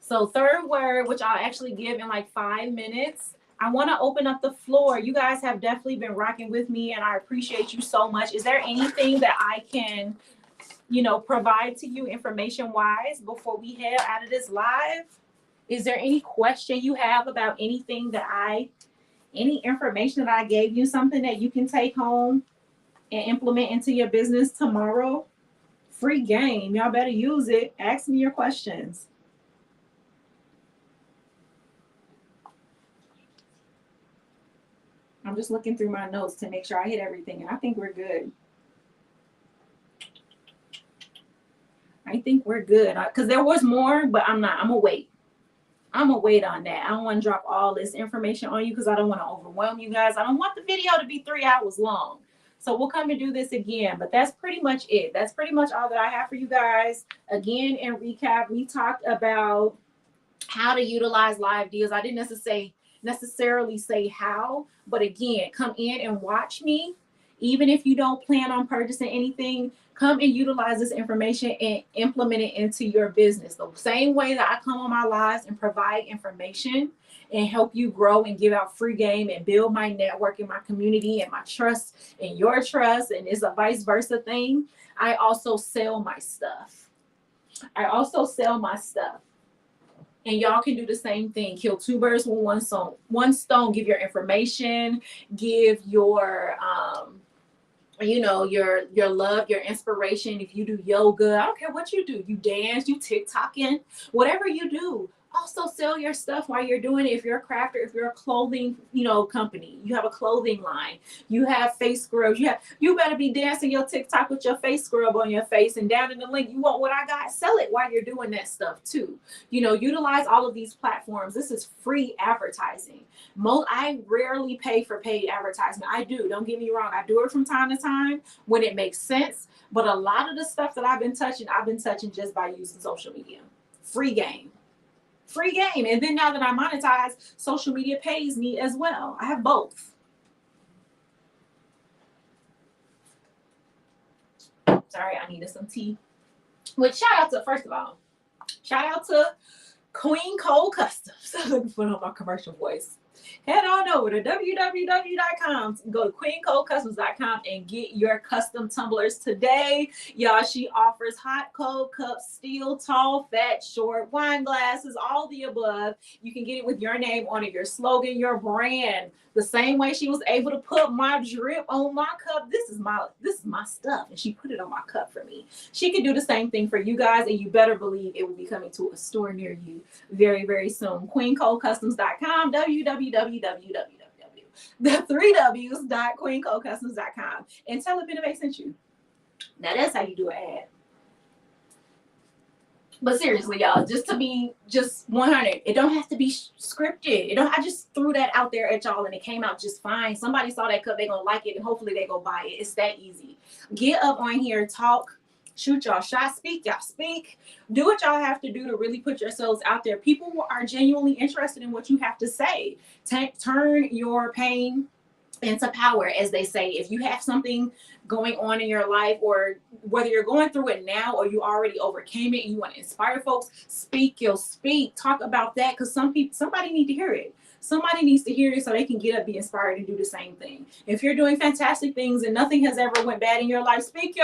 So third word, which I'll actually give in like 5 minutes. I want to open up the floor. You guys have definitely been rocking with me, and I appreciate you so much. Is there anything that I can, provide to you information-wise before we head out of this live? Is there any question you have about anything any information that I gave you, something that you can take home and implement into your business tomorrow? Free game. Y'all better use it. Ask me your questions. I'm just looking through my notes to make sure I hit everything, and I think we're good. I think we're good because there was more, but I'm gonna wait. I'm gonna wait on that. I don't want to drop all this information on you because I don't want to overwhelm you guys. I don't want the video to be 3 hours long. So we'll come and do this again, but that's pretty much it. That's pretty much all that I have for you guys. Again, in recap, we talked about how to utilize live deals. I didn't necessarily necessarily say how, but again, come in and watch me. Even if you don't plan on purchasing anything, come and utilize this information and implement it into your business. The same way that I come on my lives and provide information and help you grow and give out free game and build my network and my community and my trust and your trust, and it's a vice versa thing. I also sell my stuff. And y'all can do the same thing. Kill two birds with one stone. One stone. Give your information. Give your your love, your inspiration. If you do yoga, I don't care what you do. You dance, you TikToking, whatever you do. Also sell your stuff while you're doing it. If you're a crafter, if you're a clothing, company, you have a clothing line, you have face scrubs, you better be dancing your TikTok with your face scrub on your face, and down in the link, you want what I got, sell it while you're doing that stuff too. Utilize all of these platforms. This is free advertising. I rarely pay for paid advertisement. I do, don't get me wrong. I do it from time to time when it makes sense. But a lot of the stuff that I've been touching just by using social media. Free game. And then now that I monetize, social media pays me as well. I have both. Sorry, I needed some tea. Which shout out to Queen Cole Customs. Let me put on my commercial voice. Head on over to www.com. Go to queencoldcustoms.com and get your custom tumblers today. Y'all, she offers hot, cold cups, steel, tall, fat, short, wine glasses, all the above. You can get it with your name on it, your slogan, your brand. The same way she was able to put my drip on my cup. This is my stuff. And she put it on my cup for me. She can do the same thing for you guys, and you better believe it will be coming to a store near you very, very soon. QueenColdCustoms.com, www.queencoldcustoms.com, and tell them Innovate sent you. Now that's how you do an ad. But seriously, y'all, just to be 100, it don't have to be scripted. I just threw that out there at y'all and it came out just fine. Somebody saw that cup, they gonna like it, and hopefully they go buy it. It's that easy. Get up on here, talk, shoot y'all shots, speak y'all speak. Do what y'all have to do to really put yourselves out there. People are genuinely interested in what you have to say. Turn your pain into power, as they say. If you have something going on in your life, or whether you're going through it now or you already overcame it and you want to inspire folks, speak. Talk about that, because somebody need to hear it. Somebody needs to hear it so they can get up, be inspired, and do the same thing. If you're doing fantastic things and nothing has ever went bad in your life, speak.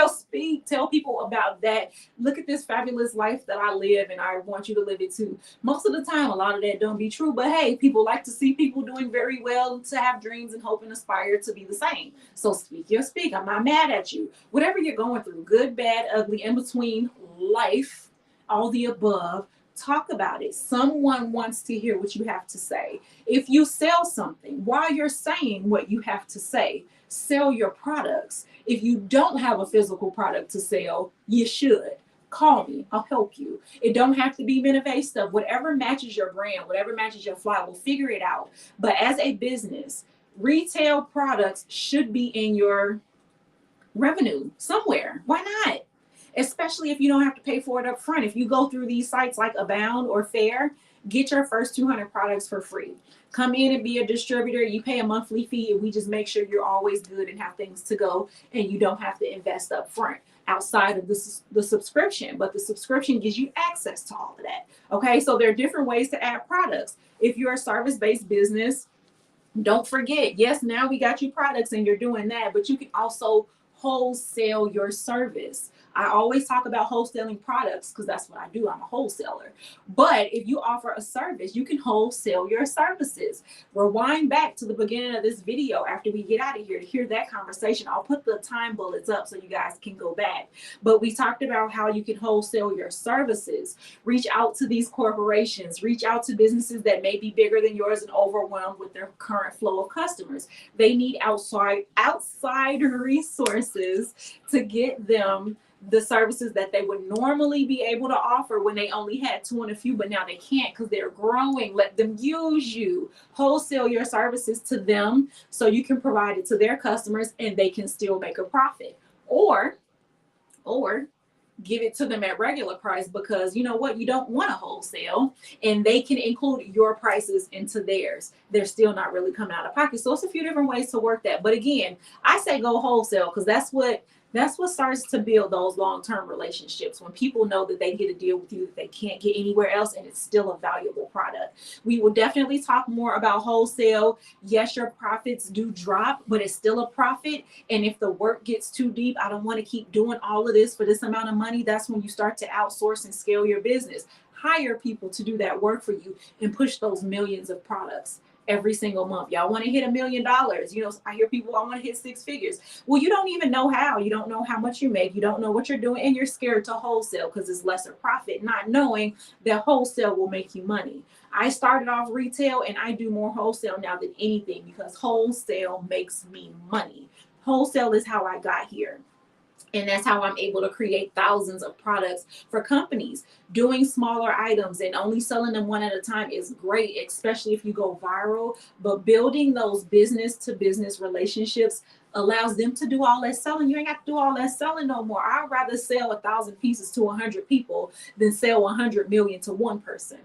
Tell people about that. Look at this fabulous life that I live, and I want you to live it too. Most of the time, a lot of that don't be true, but hey, people like to see people doing very well, to have dreams and hope and aspire to be the same. So speak. I'm not mad at you. Whatever you're going through, good, bad, ugly, in between, life, all the above, talk about it. Someone wants to hear what you have to say. If you sell something, while you're saying what you have to say, sell your products. If you don't have a physical product to sell, you should. Call me. I'll help you. It don't have to be Innovate stuff. Whatever matches your brand, whatever matches your fly, we'll figure it out. But as a business, retail products should be in your revenue somewhere. Why not? Especially if you don't have to pay for it up front. If you go through these sites like Abound or Fair, get your first 200 products for free. Come in and be a distributor. You pay a monthly fee, and we just make sure you're always good and have things to go, and you don't have to invest up front outside of the subscription. But the subscription gives you access to all of that. Okay, so there are different ways to add products. If you're a service-based business, don't forget, yes, now we got you products and you're doing that, but you can also wholesale your service. I always talk about wholesaling products because that's what I do. I'm a wholesaler. But if you offer a service, you can wholesale your services. Rewind back to the beginning of this video after we get out of here to hear that conversation. I'll put the time bullets up so you guys can go back. But we talked about how you can wholesale your services. Reach out to these corporations. Reach out to businesses that may be bigger than yours and overwhelmed with their current flow of customers. They need outside resources to get them the services that they would normally be able to offer when they only had two and a few, but now they can't because they're growing. Let them use you. Wholesale your services to them so you can provide it to their customers and they can still make a profit. Or give it to them at regular price, because you know what, you don't want a wholesale, and they can include your prices into theirs. They're still not really coming out of pocket. So it's a few different ways to work that. But again, I say go wholesale, because that's what starts to build those long-term relationships, when people know that they get a deal with you that they can't get anywhere else, and it's still a valuable product. We will definitely talk more about wholesale. Yes, your profits do drop, but it's still a profit. And if the work gets too deep, I don't want to keep doing all of this for this amount of money. That's when you start to outsource and scale your business. Hire people to do that work for you and push those millions of products every single month. Y'all want to hit $1 million. You know, I hear people, I want to hit 6 figures. Well, you don't even know how. You don't know how much you make. You don't know what you're doing, and you're scared to wholesale because it's lesser profit, not knowing that wholesale will make you money. I started off retail, and I do more wholesale now than anything, because wholesale makes me money. Wholesale is how I got here. And that's how I'm able to create thousands of products for companies. Doing smaller items and only selling them one at a time is great, especially if you go viral. But building those business to business relationships allows them to do all that selling. You ain't got to do all that selling no more. I'd rather sell 1,000 pieces to 100 people than sell 100 million to one person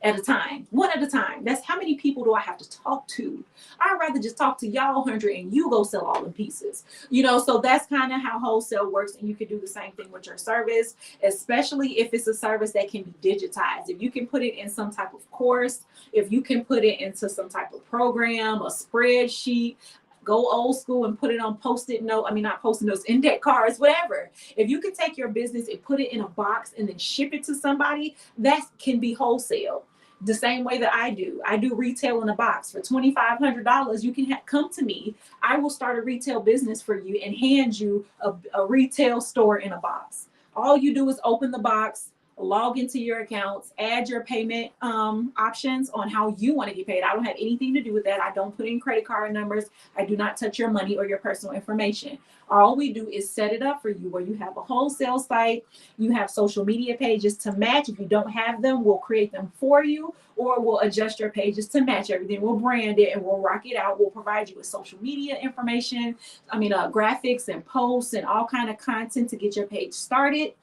at a time, one at a time. That's how many people do I have to talk to? I'd rather just talk to y'all 100 and you go sell all the pieces, you know. So that's kind of how wholesale works. And you can do the same thing with your service, especially if it's a service that can be digitized. If you can put it in some type of course, if you can put it into some type of program, a spreadsheet, go old school and put it on post-it note. I mean, not post-it notes, index cards, whatever. If you can take your business and put it in a box and then ship it to somebody, that can be wholesale. The same way that I do retail in a box for $2,500. You can come to me. I will start a retail business for you and hand you a retail store in a box. All you do is open the box, log into your accounts, add your payment options on how you want to get paid. I don't have anything to do with that. I don't put in credit card numbers. I do not touch your money or your personal information. All we do is set it up for you where you have a wholesale site, you have social media pages to match. If you don't have them, we'll create them for you, or we'll adjust your pages to match everything. We'll brand it and we'll rock it out. We'll provide you with social media information, graphics and posts and all kind of content to get your page started.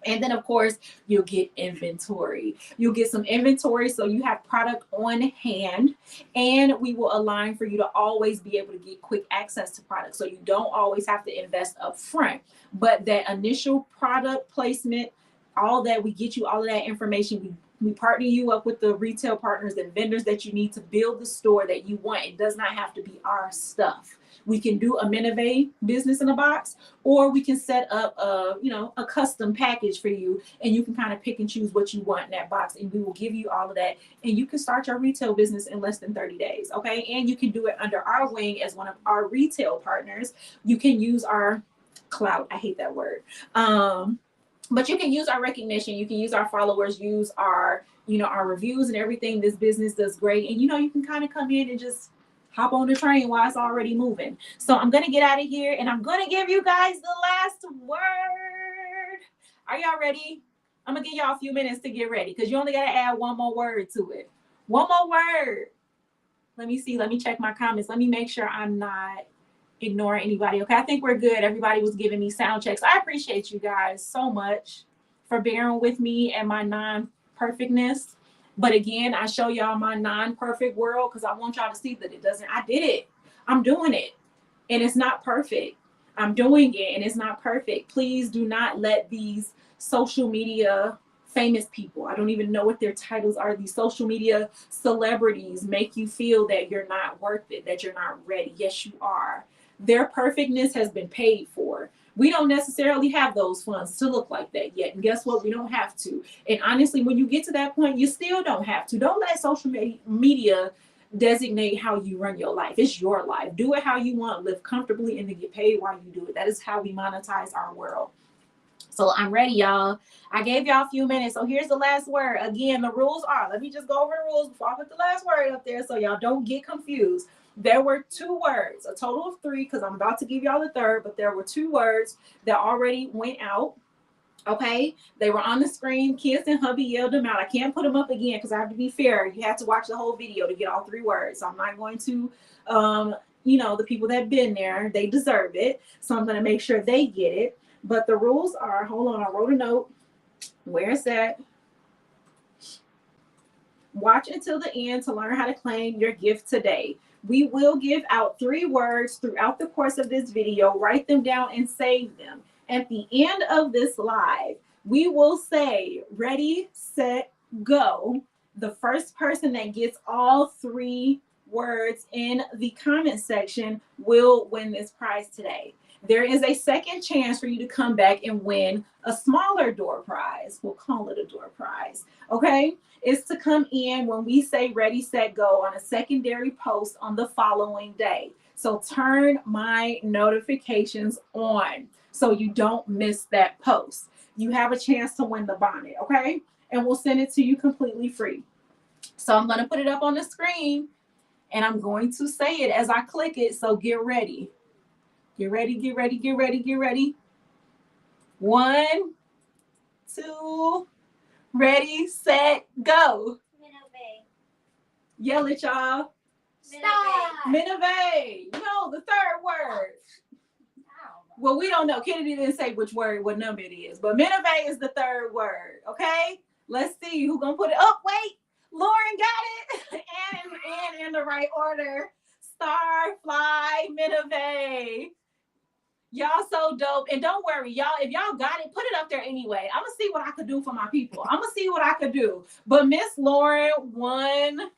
And then, of course, you'll get inventory. You'll get some inventory so you have product on hand, and we will align for you to always be able to get quick access to products. So you don't always have to invest up front, but that initial product placement, all that, we get you all of that information. We partner you up with the retail partners and vendors that you need to build the store that you want. It does not have to be our stuff. We can do a Minivay business in a box, or we can set up a custom package for you, and you can kind of pick and choose what you want in that box, and we will give you all of that, and you can start your retail business in less than 30 days. Okay. And you can do it under our wing as one of our retail partners. You can use our clout. I hate that word. But you can use our recognition. You can use our followers, use our reviews and everything. This business does great. And, you can kind of come in and just hop on the train while it's already moving. So I'm going to get out of here, and I'm going to give you guys the last word. Are y'all ready? I'm going to give y'all a few minutes to get ready, because you only got to add one more word to it. One more word. Let me see. Let me check my comments. Let me make sure I'm not ignoring anybody. Okay, I think we're good. Everybody was giving me sound checks. I appreciate you guys so much for bearing with me and my non-perfectness. But again, I show y'all my non-perfect world because I want y'all to see that I did it. I'm doing it. And it's not perfect. I'm doing it and it's not perfect. Please do not let these social media famous people, I don't even know what their titles are, these social media celebrities, make you feel that you're not worth it, that you're not ready. Yes, you are. Their perfectness has been paid for. We don't necessarily have those funds to look like that yet. And guess what? We don't have to. And honestly, when you get to that point, you still don't have to. Don't let social media designate how you run your life. It's your life. Do it how you want. Live comfortably and then get paid while you do it. That is how we monetize our world. So I'm ready, y'all. I gave y'all a few minutes. So here's the last word. Again, the rules are, let me just go over the rules before I put the last word up there so y'all don't get confused. There were 2 words, a total of 3, because I'm about to give y'all the third, but there were 2 words that already went out. Okay, they were on the screen. Kids and hubby yelled them out. I can't put them up again because I have to be fair. You have to watch the whole video to get all 3 words. So I'm not going to, the people that have been there, they deserve it. So I'm going to make sure they get it. But the rules are, hold on, I wrote a note. Where it's at. Watch until the end to learn how to claim your gift today. We will give out 3 words throughout the course of this video. Write them down and save them. At the end of this live, we will say, ready, set, go. The first person that gets all 3 words in the comment section will win this prize today. There is a second chance for you to come back and win a smaller door prize. We'll call it a door prize. Okay? Is to come in when we say ready, set, go on a secondary post on the following day. So turn my notifications on so you don't miss that post. You have a chance to win the bonnet, okay? And we'll send it to you completely free. So I'm going to put it up on the screen and I'm going to say it as I click it. So get ready. Get ready, get ready, get ready, get ready. 1, 2, ready, set, go. Minove. Yell it, y'all. Stop. Minove. No, the 3rd word. Well, we don't know. Kennedy didn't say which word, what number it is. But Minove is the 3rd word. Okay? Let's see who's going to put it. Oh, wait. Lauren got it. and in the right order. Star, fly, Minove. Y'all so dope. And don't worry, y'all, if y'all got it, put it up there anyway. I'm going to see what I could do for my people. I'm going to see what I could do. But Miss Lauren won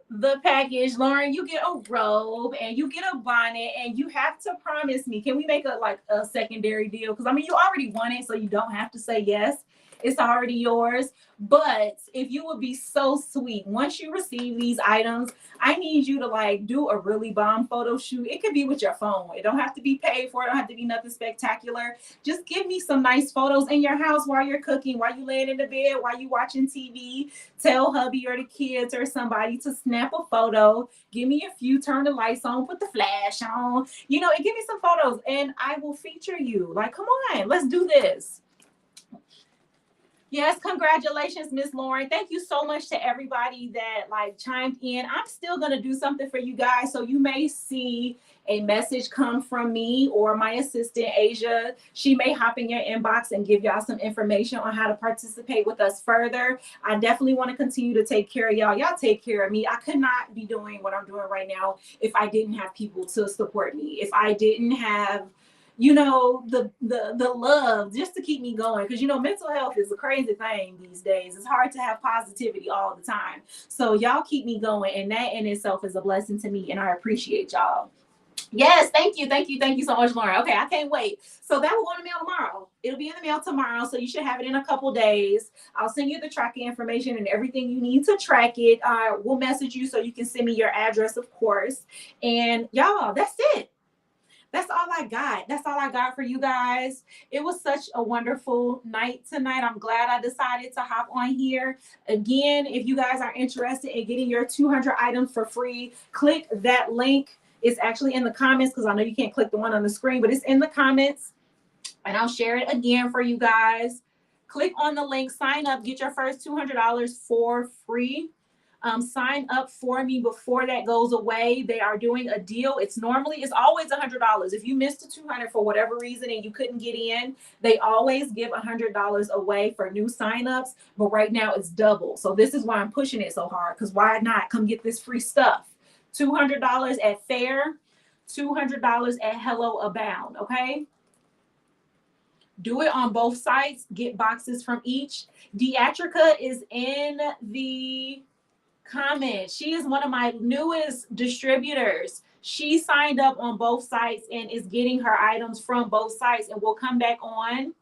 the package. Lauren, you get a robe and you get a bonnet and you have to promise me. Can we make a secondary deal? Because I mean, you already won it, so you don't have to say yes. It's already yours. But if you would be so sweet, once you receive these items, I need you to do a really bomb photo shoot. It could be with your phone. It don't have to be paid for. It don't have to be nothing spectacular. Just give me some nice photos in your house while you're cooking, while you laying in the bed, while you watching TV. Tell hubby or the kids or somebody to snap a photo. Give me a few, turn the lights on, put the flash on, and give me some photos and I will feature you. Come on, let's do this. Yes, congratulations, Miss Lauren. Thank you so much to everybody that chimed in. I'm still going to do something for you guys. So you may see a message come from me or my assistant, Asia. She may hop in your inbox and give y'all some information on how to participate with us further. I definitely want to continue to take care of y'all. Y'all take care of me. I could not be doing what I'm doing right now if I didn't have people to support me. If I didn't have the love just to keep me going, because mental health is a crazy thing these days. It's hard to have positivity all the time. So y'all keep me going, and that in itself is a blessing to me, and I appreciate y'all. Yes, thank you so much, Lauren. Okay, I can't wait. So that will go in the mail tomorrow. It'll be in the mail tomorrow, so you should have it in a couple days. I'll send you the tracking information and everything you need to track it. We'll message you so you can send me your address, of course. And y'all, that's it. That's all I got. That's all I got for you guys. It was such a wonderful night tonight. I'm glad I decided to hop on here. Again, if you guys are interested in getting your 200 items for free, click that link. It's actually in the comments because I know you can't click the one on the screen, but it's in the comments. And I'll share it again for you guys. Click on the link, sign up, get your first $200 for free. Sign up for me before that goes away. They are doing a deal. It's always $100. If you missed the 200 for whatever reason and you couldn't get in, they always give $100 away for new signups. But right now it's double. So this is why I'm pushing it so hard, because why not? Come get this free stuff. $200 at Fair, $200 at Hello Abound. Okay. Do it on both sites. Get boxes from each. Deatrica is in the comment. She is one of my newest distributors. She signed up on both sites and is getting her items from both sites, and will come back on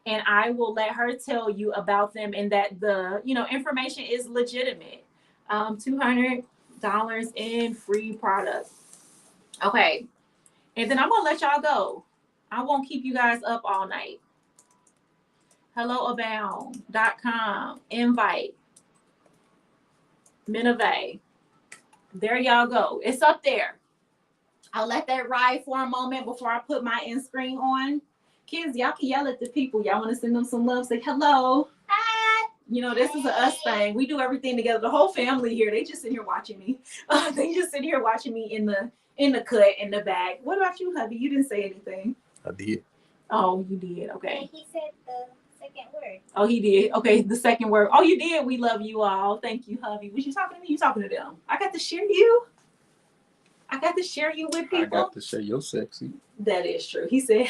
and I will let her tell you about them and that the information is legitimate. $200 in free product. Okay. And then I'm gonna let y'all go. I won't keep you guys up all night. HelloAbound.com. Invite. Minove. There y'all go. It's up there. I'll let that ride for a moment before I put my end screen on. Kids, y'all can yell at the people. Y'all want to send them some love? Say hello. Hi. This is a us thing. We do everything together. The whole family here. They just sit here watching me. They just sit here watching me in the cut in the back. What about you, hubby? You didn't say anything. I did. Oh, you did. Okay. And he said the second word. Oh, he did. Okay, the second word. Oh, you did. We love you all. Thank you, hubby. Was you talking to me? You talking to them? I got to share you. I got to share you with people. I got to share your sexy. That is true. He said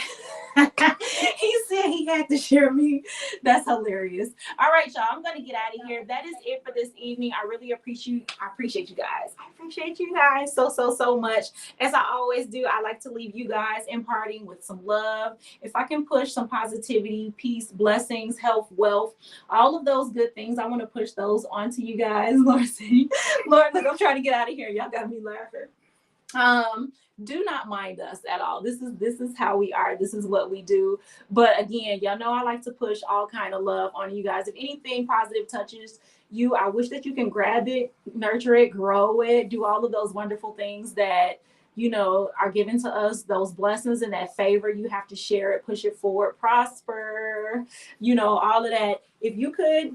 he said he had to share me. That's hilarious. All right, y'all. I'm gonna get out of here. That is it for this evening. I really appreciate you guys. I appreciate you guys so much. As I always do, I like to leave you guys imparting with some love. If I can push some positivity, peace, blessings, health, wealth, all of those good things, I want to push those onto you guys. Lord, Lord, look, I'm trying to get out of here. Y'all got me laughing. Do not mind us at all. This is how we are. This is what we do. But again, y'all know I like to push all kind of love on you guys. If anything positive touches you, I wish that you can grab it, nurture it, grow it, do all of those wonderful things that are given to us, those blessings and that favor. You have to share it, push it forward, prosper, all of that. If you could.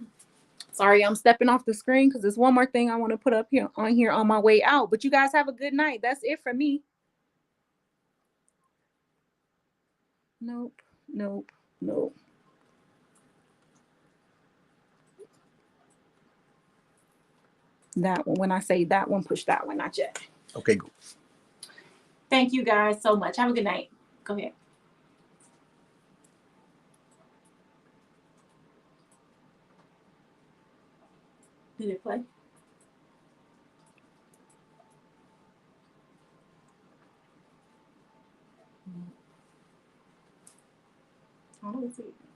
Sorry, I'm stepping off the screen because there's one more thing I want to put up here on my way out. But you guys have a good night. That's it for me. Nope. That one, when I say that one, push that one, not yet. Okay, go. Thank you guys so much. Have a good night. Go ahead. Did it play? I don't see it.